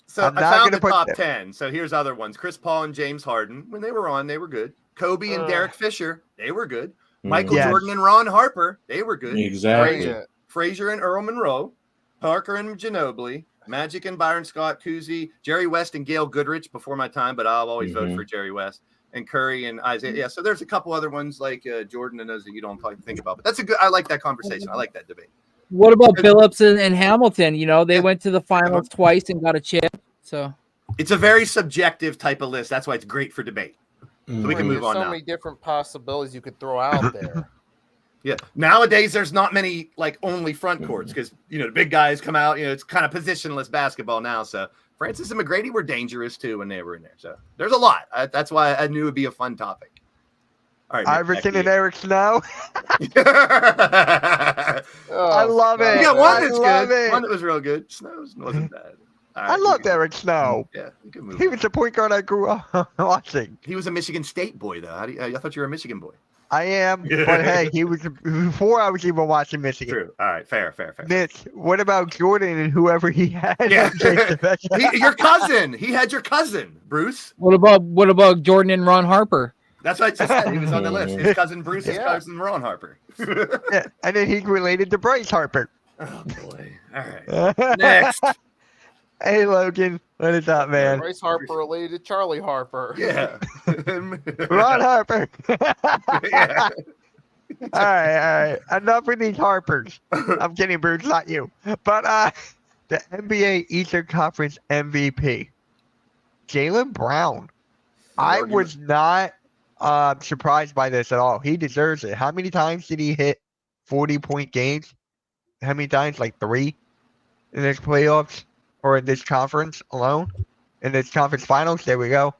So I found the top 10. So here's other ones. Chris Paul and James Harden. When they were on, they were good. Kobe and Derek Fisher. They were good. Michael Jordan and Ron Harper. They were good. Exactly. Frazier and Earl Monroe. Parker and Ginobili. Magic and Byron Scott. Cousy. Jerry West and Gail Goodrich before my time, but I'll always vote for Jerry West. And Curry and Isaiah. Yeah, so there's a couple other ones like Jordan and those that you don't probably think about. But I like that conversation. I like that debate. What about Phillips and Hamilton? They went to the finals twice and got a chip. So it's a very subjective type of list. That's why it's great for debate. So we can move on now. So many different possibilities you could throw out there. Yeah. Nowadays, there's not many only front courts because the big guys come out. It's kind of positionless basketball now. So Francis and McGrady were dangerous too when they were in there. So there's a lot. That's why I knew it'd be a fun topic. All right, Iverson and Eric Snow. I love it. Yeah, one that's good. One that was real good. Snow's wasn't bad. Right, I loved Eric Snow. Yeah, you can move he on. was the point guard I grew up watching. He was a Michigan State boy, though. I thought you were a Michigan boy. I am, but hey, he was before I was even watching Michigan. True. All right, fair. Mitch, what about Jordan and whoever he had? Yeah. Your cousin. He had your cousin, Bruce. What about Jordan and Ron Harper? That's what I just said. He was on the list. His cousin Bruce, his cousin Ron Harper. Yeah, and then he's related to Bryce Harper. Oh boy. All right. Next. Hey Logan, what is up, man? Bryce Harper related to Charlie Harper. Yeah. Ron Harper. Yeah. All right. Enough with these Harpers. I'm kidding, Bruce, not you. But the NBA Eastern Conference MVP, Jaylen Brown. I was not surprised by this at all. He deserves it. How many times did he hit 40-point games? How many times? Like 3 in this playoffs or in this conference alone? In this conference finals? There we go.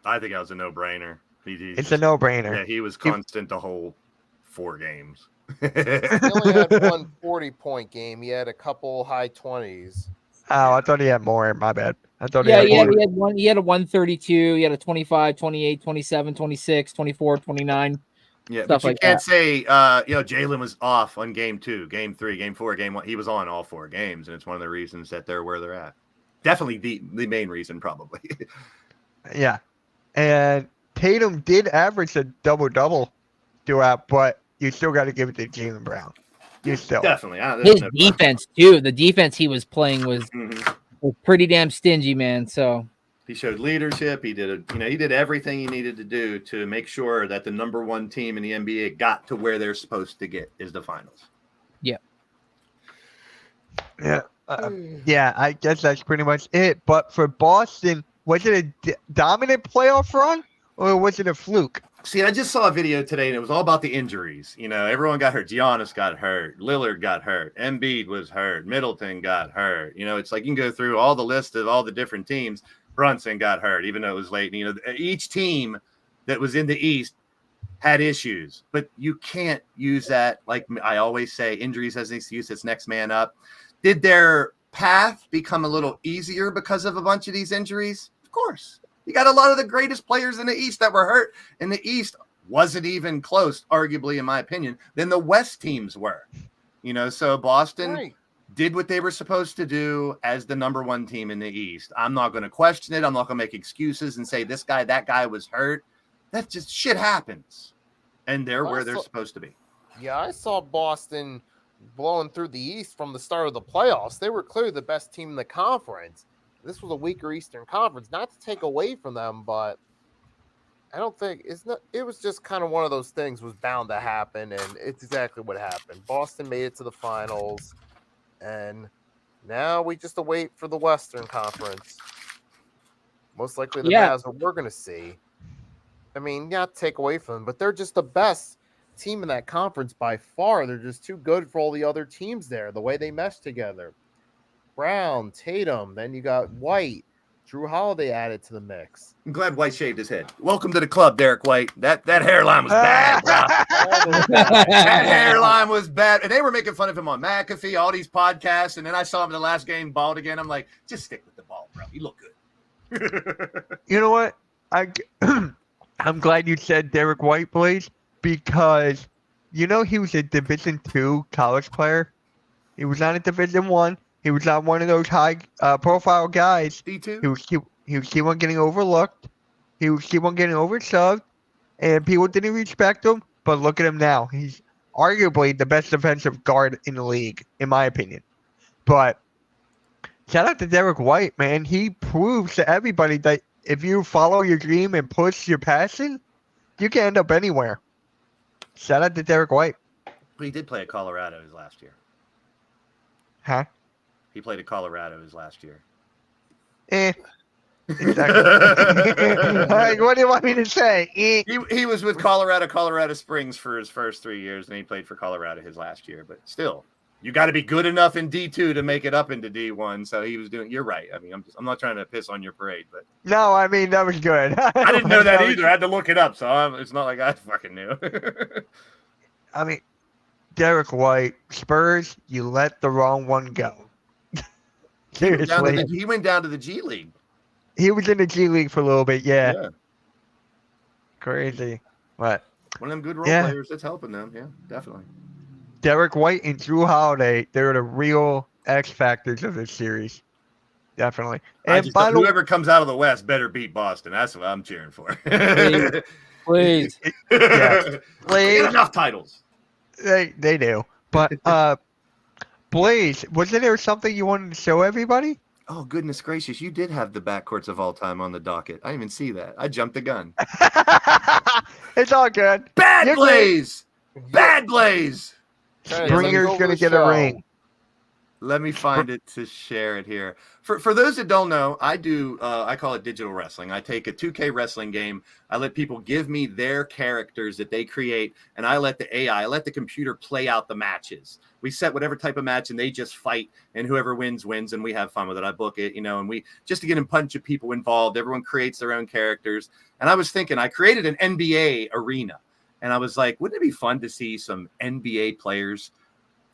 I think that was a no-brainer. It's a no-brainer. Yeah, he was constant the whole 4 games. He only had one 40-point game. He had a couple high 20s. Oh, I thought he had more. My bad. I thought he had one. He had a 132. He had a 25, 28, 27, 26, 24, 29. Yeah, but you can't say, Jaylen was off on game 2, game 3, game 4, game 1. He was on all 4 games, and it's one of the reasons that they're where they're at. Definitely the main reason, probably. Yeah. And Tatum did average a double-double throughout, but you still got to give it to Jaylen Brown. You still. Definitely. There's His no question. defense too. The defense he was playing was Mhm. pretty damn stingy, man. So He showed leadership. He did he did everything he needed to do to make sure that the number one team in the NBA got to where they're supposed to get, is the finals. Yeah. Yeah, I guess that's pretty much it. But for Boston, was it a dominant playoff run or was it a fluke? See, I just saw a video today, and it was all about the injuries. Everyone got hurt. Giannis got hurt. Lillard got hurt. Embiid was hurt. Middleton got hurt. It's like you can go through all the list of all the different teams. Brunson got hurt, even though it was late. Each team that was in the East had issues, but you can't use that. Like I always say, injuries as an excuse. It's next man up. Did their path become a little easier because of a bunch of these injuries? Of course. You got a lot of the greatest players in the East that were hurt, and the East wasn't even close, arguably, in my opinion, than the West teams were. So Boston did what they were supposed to do as the number one team in the East. I'm not going to question it. I'm not going to make excuses and say this guy, that guy was hurt. That just shit happens, and they're where they're supposed to be. Yeah, I saw Boston blowing through the East from the start of the playoffs. They were clearly the best team in the conference. This was a weaker Eastern Conference, not to take away from them, but I don't think it was just kind of one of those things was bound to happen, and it's exactly what happened. Boston made it to the finals, and now we just await for the Western Conference. Most likely the Mavs are we're going to see. I mean, not take away from them, but they're just the best team in that conference by far. They're just too good for all the other teams there, the way they mesh together. Brown, Tatum, then you got White, Drew Holiday added to the mix. I'm glad White shaved his head. Welcome to the club, Derek White. That hairline was bad, bro. That hairline was bad. And they were making fun of him on McAfee, all these podcasts. And then I saw him in the last game bald again. I'm like, just stick with the ball, bro. You look good. You know what? I'm glad you said Derek White, Blaze, because he was a Division II college player. He was not a Division I. He was not one of those high profile guys. D2? He was keep on getting overlooked. He was keep on getting overshoved, and people didn't respect him. But look at him now. He's arguably the best defensive guard in the league, in my opinion. But shout out to Derek White, man. He proves to everybody that if you follow your dream and push your passion, you can end up anywhere. Shout out to Derek White. But he did play at Colorado his last year. Huh? He played at Colorado his last year. Exactly. Like, what do you want me to say? He was with Colorado Springs for his first 3 years, and he played for Colorado his last year. But still, you got to be good enough in D2 to make it up into D1. So he was doing. You're right. I mean, I'm not trying to piss on your parade, but No, I mean that was good. I didn't know that either. I had to look it up, so it's not like I fucking knew. I mean, Derek White, Spurs, you let the wrong one go. Seriously. He went down to the G League. He was in the G League for a little bit, yeah. Crazy. What? One of them good role players that's helping them. Yeah, definitely. Derek White and Drew Holiday, they're the real X factors of this series. Definitely. And whoever comes out of the West better beat Boston. That's what I'm cheering for. Please. Yeah. Get enough titles. They do. But Blaze, wasn't there something you wanted to show everybody? Oh, goodness gracious. You did have the backcourts of all time on the docket. I didn't even see that. I jumped the gun. It's all good. Bad Blaze! Bad Blaze! Springer's going to get a ring. Let me find it to share it here. For those that don't know, I call it digital wrestling. I take a 2K wrestling game. I let people give me their characters that they create, and I let the computer play out the matches. We set whatever type of match, and they just fight, and whoever wins, and we have fun with it. I book it, and we just to get a bunch of people involved. Everyone creates their own characters. And I was thinking, I created an NBA arena, and I was like, wouldn't it be fun to see some NBA players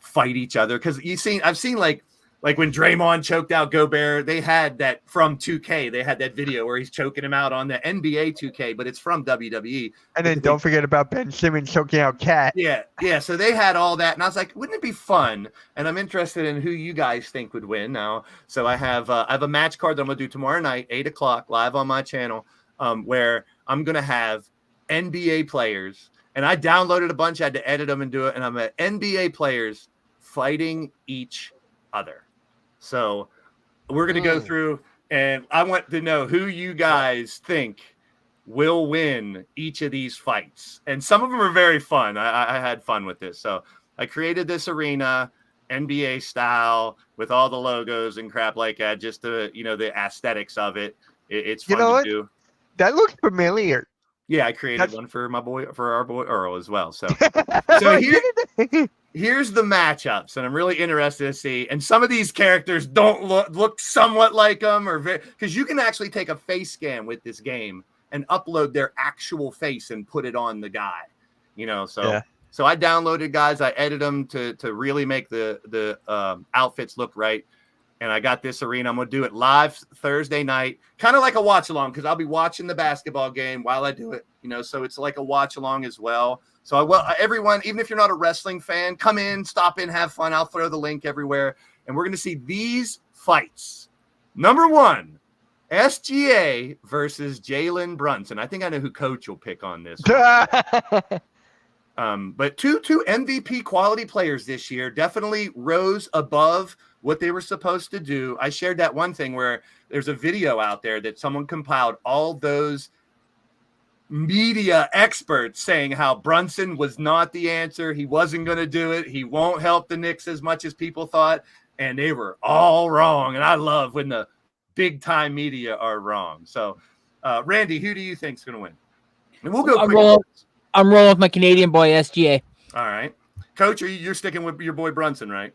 fight each other? Because I've seen like when Draymond choked out Gobert, they had that from 2K. They had that video where he's choking him out on the NBA 2K, but it's from WWE. And then don't forget about Ben Simmons choking out Cat. Yeah. So they had all that, and I was like, wouldn't it be fun? And I'm interested in who you guys think would win now. So I have a match card that I'm gonna do tomorrow night, 8:00 live on my channel, where I'm gonna have NBA players. And I downloaded a bunch. I had to edit them and do it. And I'm at NBA players fighting each other. So we're going to go through, and I want to know who you guys think will win each of these fights. And some of them are very fun. I had fun with this. So I created this arena, NBA style, with all the logos and crap like that, just the aesthetics of it. It's fun to do. That looks familiar. Yeah, I created one for our boy Earl as well. So here's the matchups, and I'm really interested to see. And some of these characters don't look somewhat like them, or because you can actually take a face scan with this game and upload their actual face and put it on the guy. So I downloaded guys, I edited them to really make the outfits look right. And I got this arena. I'm going to do it live Thursday night, kind of like a watch along, because I'll be watching the basketball game while I do it, so it's like a watch along as well. So everyone, even if you're not a wrestling fan, come in, stop in, have fun. I'll throw the link everywhere. And we're going to see these fights. Number 1, SGA versus Jalen Brunson. I think I know who Coach will pick on this one. But two MVP quality players this year definitely rose above what they were supposed to do. I shared that one thing where there's a video out there that someone compiled all those media experts saying how Brunson was not the answer. He wasn't going to do it. He won't help the Knicks as much as people thought. And they were all wrong. And I love when the big time media are wrong. So, Randy, who do you think is going to win? And we'll go quick. I'm rolling with my Canadian boy, SGA. All right. Coach, you're sticking with your boy Brunson, right?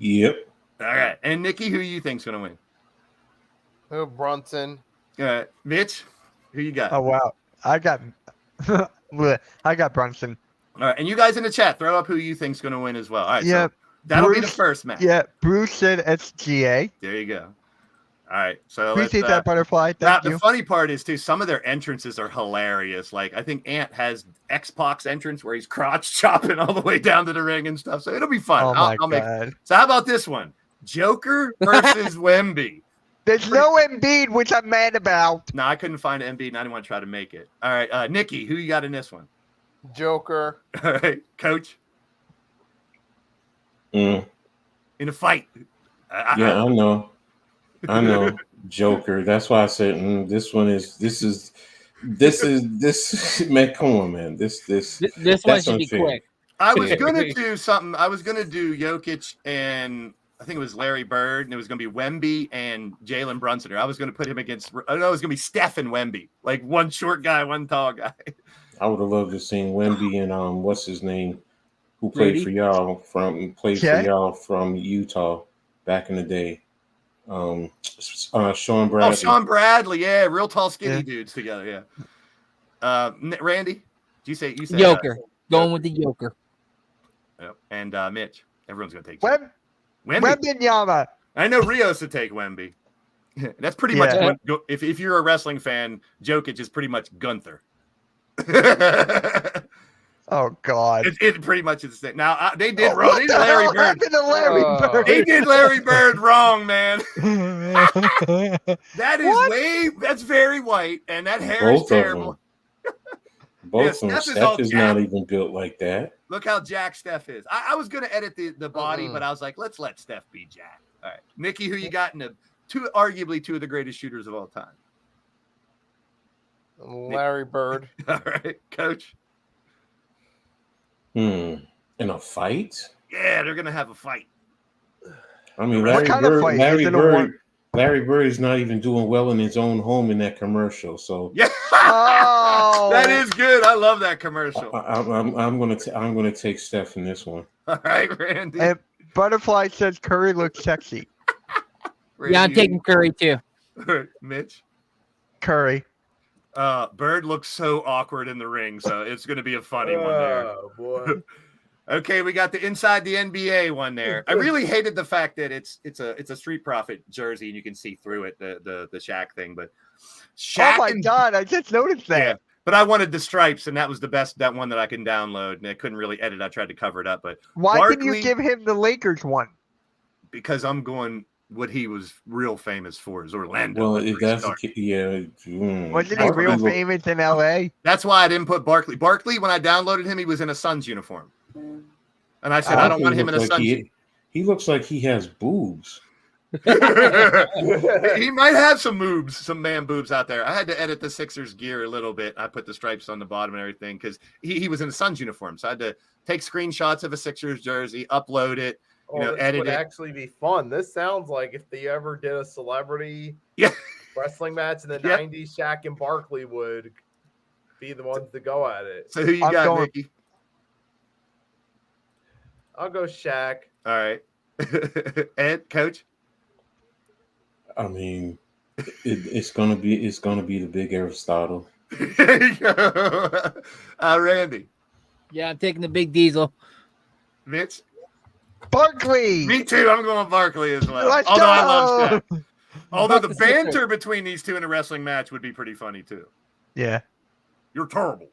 Yep. All right. And Nikki, who you think's going to win? Brunson. Mitch, who you got? Oh, wow. I got Brunson. All right. And you guys in the chat, throw up who you think's going to win as well. All right. Yeah. So that'll be the Bruce- first match. Yeah, Bruce said SGA. There you go. All right. So Appreciate that, Butterfly. Thank you. The funny part is, too, some of their entrances are hilarious. Like, I think Ant has X-Pac's entrance where he's crotch chopping all the way down to the ring and stuff. So it'll be fun. Oh, my God. So how about this one? Joker versus Wemby. There's no Embiid, which I'm mad about. No, I couldn't find Embiid, and I didn't want to try to make it. All right. Nikki, who you got in this one? Joker. All right. Coach? In a fight. Yeah, I know. Joker. That's why I said this man, come on, man. This one should be quick. I was gonna do something. I was gonna do Jokic and I think it was Larry Bird, and it was gonna be Wemby and Jalen Brunson. Or I was gonna put him against. I know it was gonna be Steph and Wemby, like one short guy, one tall guy. I would have loved to seen Wemby and what's his name, who played Brady? for y'all from Utah back in the day. Sean Bradley. Oh, Sean Bradley, yeah, real tall, skinny dudes together, yeah. Randy, you said Joker. Going with the Joker. Yep. And Mitch, everyone's gonna take Wemby. Wembenyama. I know Rios to take Wemby. That's pretty much if you're a wrestling fan, Jokic is pretty much Gunther. Oh God! It pretty much is the same. Now they did wrong. They did Larry Bird. Bird. They did Larry Bird wrong, man. That is that's very white, and that hair is terrible. Both of them. Steph is not even built like that. Look how Jack Steph is. I was going to edit the body, but I was like, let's let Steph be Jack. All right, Nikki, who you got in arguably two of the greatest shooters of all time? Larry Bird. All right, Coach. In a fight? Yeah, they're gonna have a fight. I mean, Larry Bird is not even doing well in his own home in that commercial. So yeah, that is good. I love that commercial. I'm gonna take Steph in this one. All right, Randy. And Butterfly says Curry looks sexy. Randy, Yeah, I'm taking Curry too. Mitch. Curry. Bird looks so awkward in the ring, so it's going to be a funny one there. Oh boy. Okay, we got the inside the NBA one there. I really hated the fact that it's a Street Profit jersey and you can see through it, the Shaq thing. But Shaq, oh my God, I just noticed that. Yeah, but I wanted the stripes, and that was that one that I can download, and I couldn't really edit. I tried to cover it up, but why didn't you give him the Lakers one? Because I'm going. What he was real famous for is Orlando. Well, if that's Wasn't he real famous in LA? That's why I didn't put Barkley. Barkley, when I downloaded him, he was in a Suns uniform. And I said, I don't want him in a Looks like sunshine. he looks like he has boobs. He might have some boobs, some man boobs out there. I had to edit the Sixers gear a little bit. I put the stripes on the bottom and everything because he was in a Suns uniform. So I had to take screenshots of a Sixers jersey, upload it, This edit would it. actually be fun. This sounds like if they ever did a celebrity Yeah. wrestling match in the Yep. 90s, Shaq and Barkley would be the ones to go at it. So who you I'm got, going- Nikki? I'll go Shaq. All right. Ed, coach? I mean, it's gonna be the big Aristotle. There you go. Randy. Yeah, I'm taking the big diesel. Mitch? Barkley. Me too. I'm going Barkley as well. Let's Although I go. love Shaq. Although Fuck the the Sixers. banter between these two in a wrestling match would be pretty funny too. Yeah. You're terrible.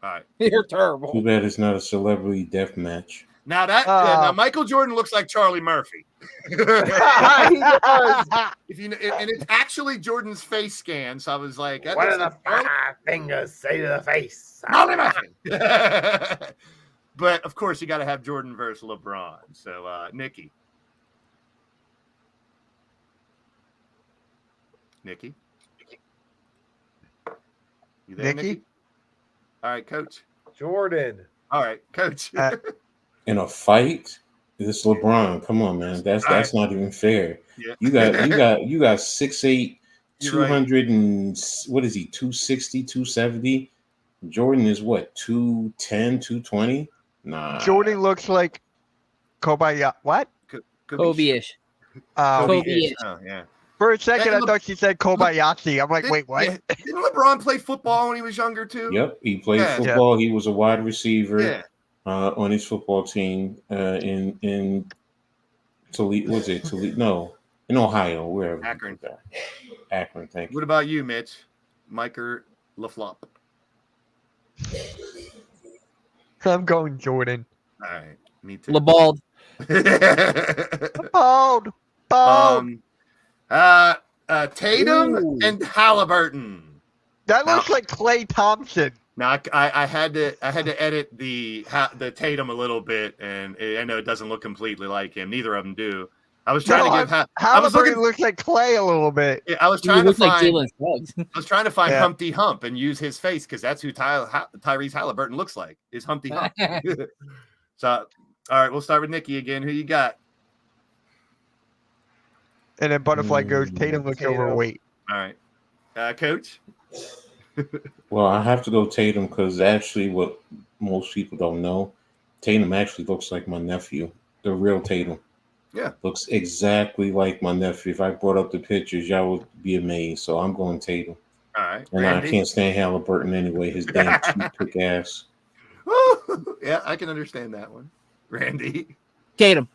All right. You're Too terrible. bad it's not a celebrity death match. Now now Michael Jordan looks like Charlie Murphy. He does. If you and it's actually Jordan's face scan, so I was like, that What looks do the like Charlie- five fingers say to the face? Charlie Murphy. But of course, you got to have Jordan versus LeBron. So, Nikki. You there, Nikki? Nikki? All right, coach. Jordan. All right, coach. In a fight, this LeBron. Come on, man. That's not even fair. Yeah. You got 6'8", You're right. 200 and what is he? 260, 270. Jordan is what? 210, 220? Nah. Jordan looks like Kobayashi. What? Kobe-ish. Kobe-ish. Kobe-ish. Oh, yeah. For a second, I Look- thought she said Kobayashi. I'm like, Did- wait, what? yeah. Didn't LeBron play football when he was younger too? Yep, he played Yeah. football. He was a wide receiver Yeah. on his football team in Toledo. Was it Toledo? No, in Ohio, wherever. Akron. Akron, thank you. What about you, Mitch? Miker LaFlop. I'm going Jordan. All right, me too. LeBald. Bald. Bald. Tatum Ooh. and Halliburton. That looks like Klay Thompson. Now I had to edit the Tatum a little bit, and I know it doesn't look completely like him. Neither of them do. I was trying to give. I was Halliburton looking. looks like Clay a little bit. Yeah, I was He trying to looks like find. Jalen Suggs. I was trying to find Yeah. Humpty Hump and use his face because that's who Tyrese Halliburton looks like. Is Humpty Hump. So, all right, we'll start with Nikki again. Who you got? And then Butterfly goes, Tatum looks Tatum. overweight. All right, Coach. Well, I have to go Tatum because actually, what most people don't know, Tatum actually looks like my nephew, the real Tatum. Yeah. Looks exactly like my nephew. If I brought up the pictures, y'all would be amazed. So I'm going Tatum. All right, And I Randy. can't stand Halliburton anyway. His damn toothpick ass. Yeah, I can understand that one. Randy, Tatum.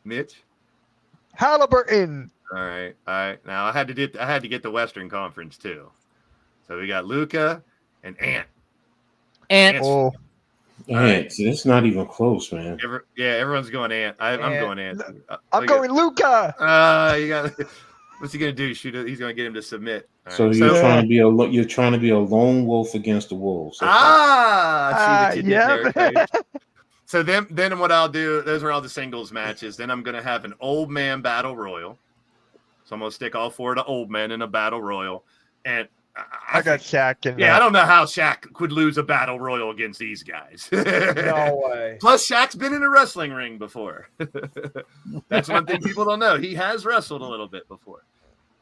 Mitch. Halliburton. All right. Now I had to get the Western Conference too. So we got Luca and Ant. And Yes. Oh, It's not even close, man. Everyone's going Ant. I'm Ant. going Ant. I'm going Luca. You got. What's he gonna do? Shoot it? He's gonna get him to submit. All So right. you're trying to be a lone wolf against the wolves. Okay. I see what you did yeah. there, Coach. So then what I'll do, those are all the singles matches. Then I'm going to have an old man battle royal. So I'm going to stick all four of the old men in a battle royal. And I got Shaq in I don't know how Shaq could lose a battle royal against these guys. No way. Plus, Shaq's been in a wrestling ring before. That's one thing people don't know. He has wrestled a little bit before.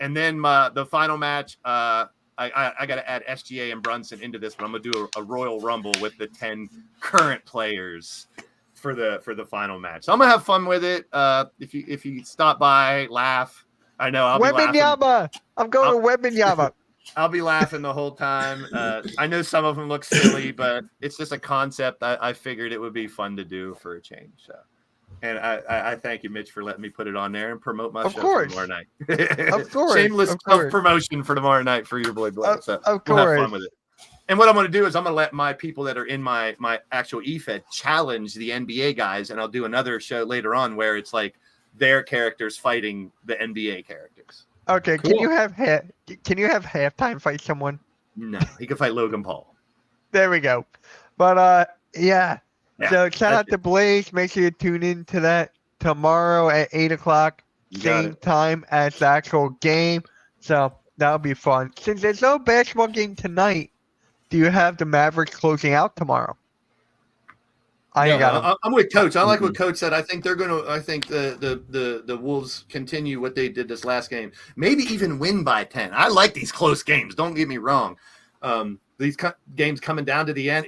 And then the final match, I got to add SGA and Brunson into this, but I'm going to do a Royal Rumble with the 10 current players for the final match. So I'm going to have fun with it. If you stop by, laugh. I know I'll be laughing. Wembenyama. I'm going to Wembenyama. I'll be laughing the whole time. I know some of them look silly, but it's just a concept I figured it would be fun to do for a change. So, and I thank you, Mitch, for letting me put it on there and promote my Of show course. for tomorrow night. Of course. Shameless Of course. promotion for tomorrow night for your boy Blake. So Of we'll have fun course. with it. And what I'm going to do is I'm going to let my people that are in my actual EFED challenge the NBA guys, and I'll do another show later on where it's like their characters fighting the NBA characters. Okay, can you have halftime fight someone? No, he could fight Logan Paul. There we go. But yeah, Yeah, So shout that's out to Blaze. Make sure you tune in to that tomorrow at 8 o'clock, You got same it. time as the actual game. So that'll be fun. Since there's no basketball game tonight, do you have the Mavericks closing out tomorrow? I ain't got them. I'm with Coach. I like what Mhm. Coach said. I think they're gonna. I think the Wolves continue what they did this last game. Maybe even win by 10. I like these close games. Don't get me wrong. These games coming down to the end,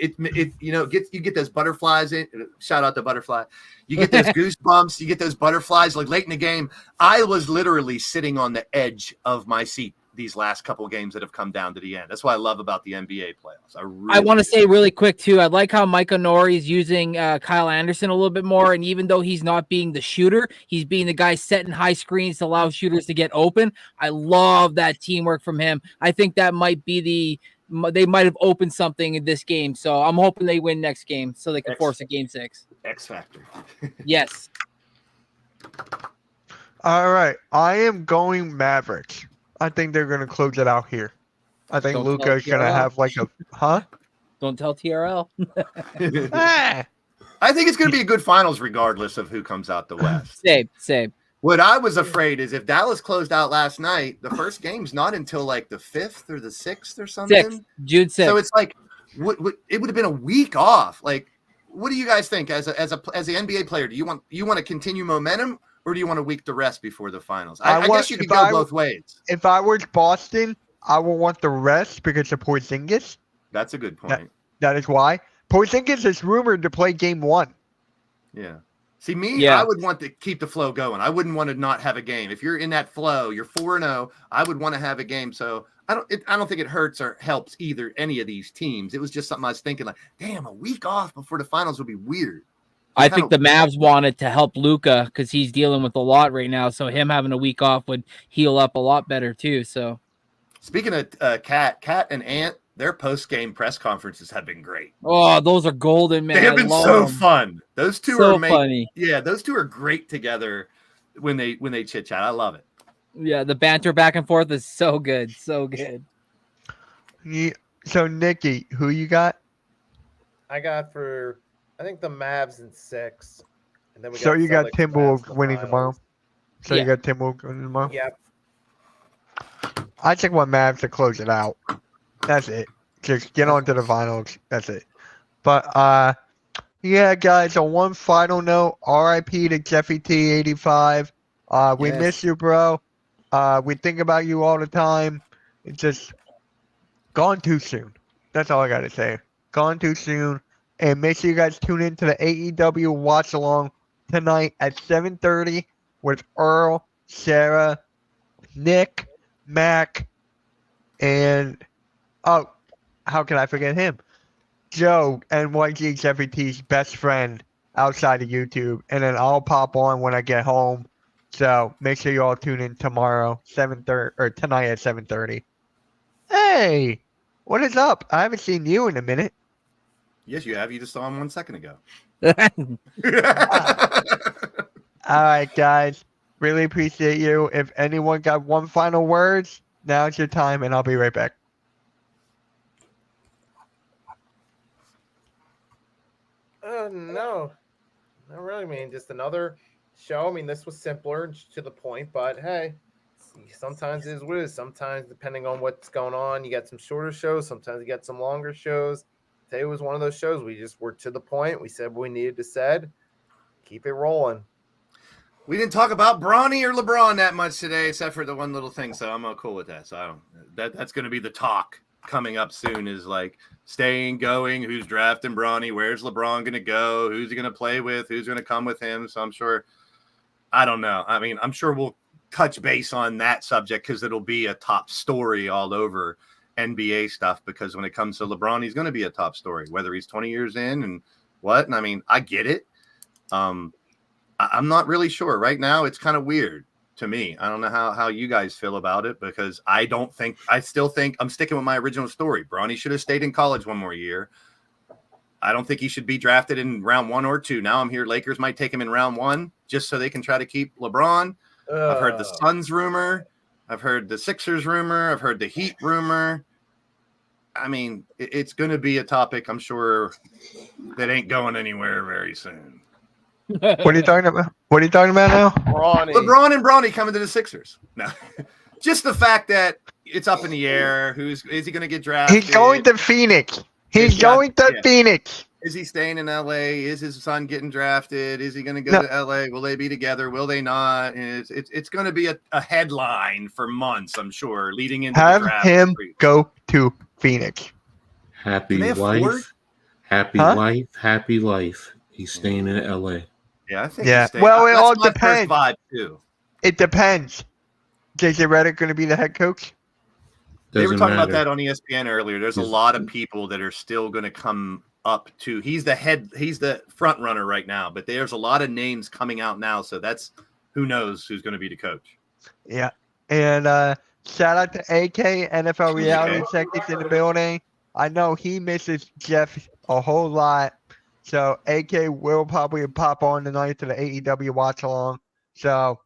you get those butterflies in. Shout out to Butterfly. You get those goosebumps. You get those butterflies like late in the game. I was literally sitting on the edge of my seat these last couple of games that have come down to the end. That's what I love about the NBA playoffs. I want to do. say really quick too. I like how Mike Honori is using Kyle Anderson a little bit more, and even though he's not being the shooter, he's being the guy setting high screens to allow shooters to get open. I love that teamwork from him. I think that might be they might have opened something in this game, so I'm hoping they win next game so they can force a game 6. X Factor. Yes. All right. I am going Mavericks. I think they're going to close it out here. I think Don't Luka is tell going to TRL. have like a, huh? Don't tell TRL. Ah! I think it's going to be a good finals regardless of who comes out the West. Same. What I was afraid is if Dallas closed out last night, the first game's not until like the 5th or the 6th or something. June 6th. So it's like what it would have been a week off. Like, what do you guys think as an NBA player? Do you want to continue momentum, or do you want to week the rest before the finals? I guess you could go both ways. If I was Boston, I would want the rest because of Porzingis. That's a good point. That is why. Porzingis is rumored to play game 1. Yeah. See, me, Yeah. I would want to keep the flow going. I wouldn't want to not have a game. If you're in that flow, you're 4-0, I would want to have a game. So I don't think it hurts or helps either any of these teams. It was just something I was thinking like, damn, a week off before the finals would be weird. I think the Mavs wanted to help Luka because he's dealing with a lot right now. So him having a week off would heal up a lot better too. So Speaking of Kat and Ant, their post-game press conferences have been great. oh, those are golden, man. They have I been love so them. fun. Those two So are funny. Yeah, those two are great together when they chit chat. I love it. Yeah, the banter back and forth is so good. So good. So, Nikki, who you got? I got I think the Mavs in 6. And then So you got Celtics, Mavs in Timberwolves the winning finals. tomorrow? So Yeah. you got Timberwolves winning tomorrow? Yep. I just want Mavs to close it out. That's it. Just get on to the finals. That's it. But yeah, guys. On one final note, R.I.P. to Jeffy T85. We Yes. miss you, bro. We think about you all the time. It's just gone too soon. That's all I gotta say. Gone too soon. And make sure you guys tune in to the AEW watch along tonight at 7:30 with Earl, Sarah, Nick, Mac, and oh, how can I forget him? Joe, NYG Jeffy T's best friend outside of YouTube, and then I'll pop on when I get home. So make sure you all tune in tomorrow, 7:30 or tonight at 7:30. Hey, what is up? I haven't seen you in a minute. Yes, you have. You just saw him 1 second ago. All right, guys. Really appreciate you. If anyone got one final words, now's your time, and I'll be right back. No, not really. I mean, just another show. I mean, this was simpler and to the point, but hey, sometimes it is what it is. Sometimes, depending on what's going on, you got some shorter shows. Sometimes you got some longer shows. Today was one of those shows. We just were to the point. We said what we needed to said. Keep it rolling. We didn't talk about Bronny or LeBron that much today, except for the one little thing. So I'm cool with that. So that's going to be the talk coming up soon. Is like staying, going. Who's drafting Bronny? Where's LeBron going to go? Who's he going to play with? Who's going to come with him? So I'm sure. I don't know. I mean, I'm sure we'll touch base on that subject because it'll be a top story all over NBA stuff. Because when it comes to LeBron, he's going to be a top story, whether he's 20 years in and what. And I mean, I get it. I'm not really sure right now. It's kind of weird to me. I don't know how you guys feel about it because I still think I'm sticking with my original story. Bronny should have stayed in college one more year. I don't think he should be drafted in round 1 or 2. Now I'm here. Lakers might take him in round 1 just so they can try to keep LeBron. I've heard the Suns rumor. I've heard the Sixers rumor. I've heard the Heat rumor. I mean, it's going to be a topic, I'm sure, that ain't going anywhere very soon. What are you talking about? What are you talking about now? Brawny. LeBron and Bronny coming to the Sixers. No, just the fact that it's up in the air. Is he going to get drafted? He's going to Phoenix. He's going to Phoenix. Is he staying in LA? Is his son getting drafted? Is he going to go to LA? Will they be together? Will they not? It's going to be a headline for months, I'm sure, leading into the draft. Have him go to Phoenix. Happy Can they wife, afford? happy wife, happy life. He's staying in LA. Yeah, I think. Yeah. He's staying. Well, it That's all my first depends. vibe too. It depends. JJ Redick going to be the head coach? They were Doesn't talking about matter. that on ESPN earlier. There's a lot of people that are still going to come up to. He's the front runner right now, but there's a lot of names coming out now. So that's who knows who's going to be the coach. Yeah. And shout out to AK, NFL Reality Check is in the building. I know he misses Jeff a whole lot. So AK will probably pop on tonight to the AEW watch along. So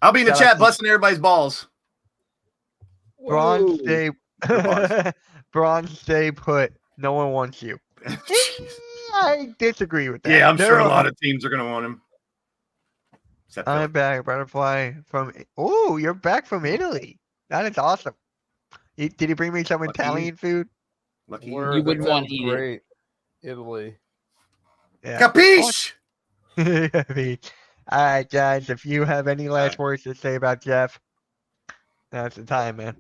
I'll be in the Shout out chat to- busting everybody's balls. Braun, stay Goodbye. Braun, stay put. No one wants you. I disagree with that. Yeah, I'm sure a No. lot of teams are going to want him. Except I'm back, butterfly from. Oh, you're back from Italy. That is awesome. Did he bring me some Lucky you. Italian food? lucky Word, You that wouldn't wanna sounds eat it. great. Italy. Yeah. Capiche? All right, guys. If you have any last words to say about Jeff, that's the time, man.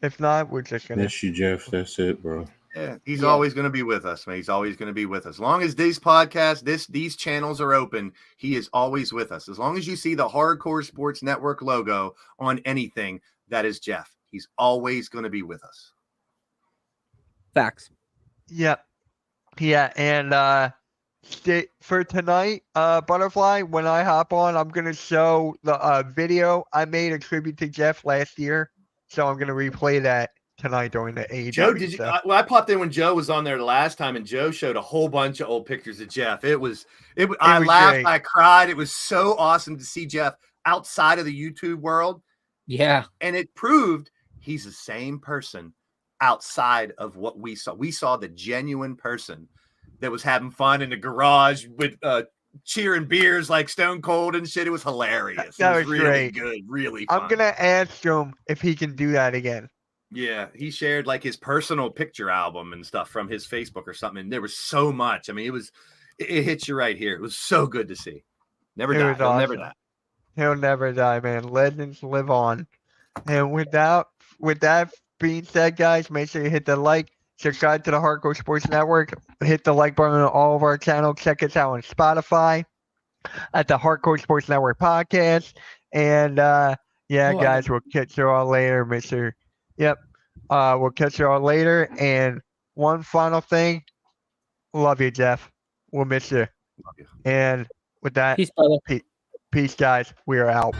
If not, we're just gonna. Miss you, Jeff. That's it, bro. Yeah, he's Yeah. always going to be with us, man. He's always going to be with us. As long as these podcasts, these channels are open, he is always with us. As long as you see the Hardcore Sports Network logo on anything, that is Jeff. He's always going to be with us. Facts. Yeah, yeah, and for tonight, Butterfly. When I hop on, I'm gonna show the video I made a tribute to Jeff last year. So I'm gonna replay that tonight during the AEW. Joe, did you? stuff. I popped in when Joe was on there the last time, and Joe showed a whole bunch of old pictures of Jeff. I was laughed, great. I cried. It was so awesome to see Jeff outside of the YouTube world, Yeah. and it proved he's the same person outside of what we saw. We saw the genuine person that was having fun in the garage with cheering beers like Stone Cold and shit. It was hilarious. That it was really great. good, really fun. I'm gonna ask him if he can do that again. Yeah, he shared like his personal picture album and stuff from his Facebook or something. And there was so much. I mean, it hits you right here. It was so good to see. Never It die. was He'll never awesome. die. He'll never die, man. Legends live on. And with that being said, guys, make sure you hit the like, subscribe to the Hardcore Sports Network, hit the like button on all of our channels. Check us out on Spotify at the Hardcore Sports Network podcast. And guys, we'll catch you all later, Mr. Yep. We'll catch you all later. And one final thing. Love you, Jeff. We'll miss you. Love you. And with that, Peace, brother. peace, guys. We are out.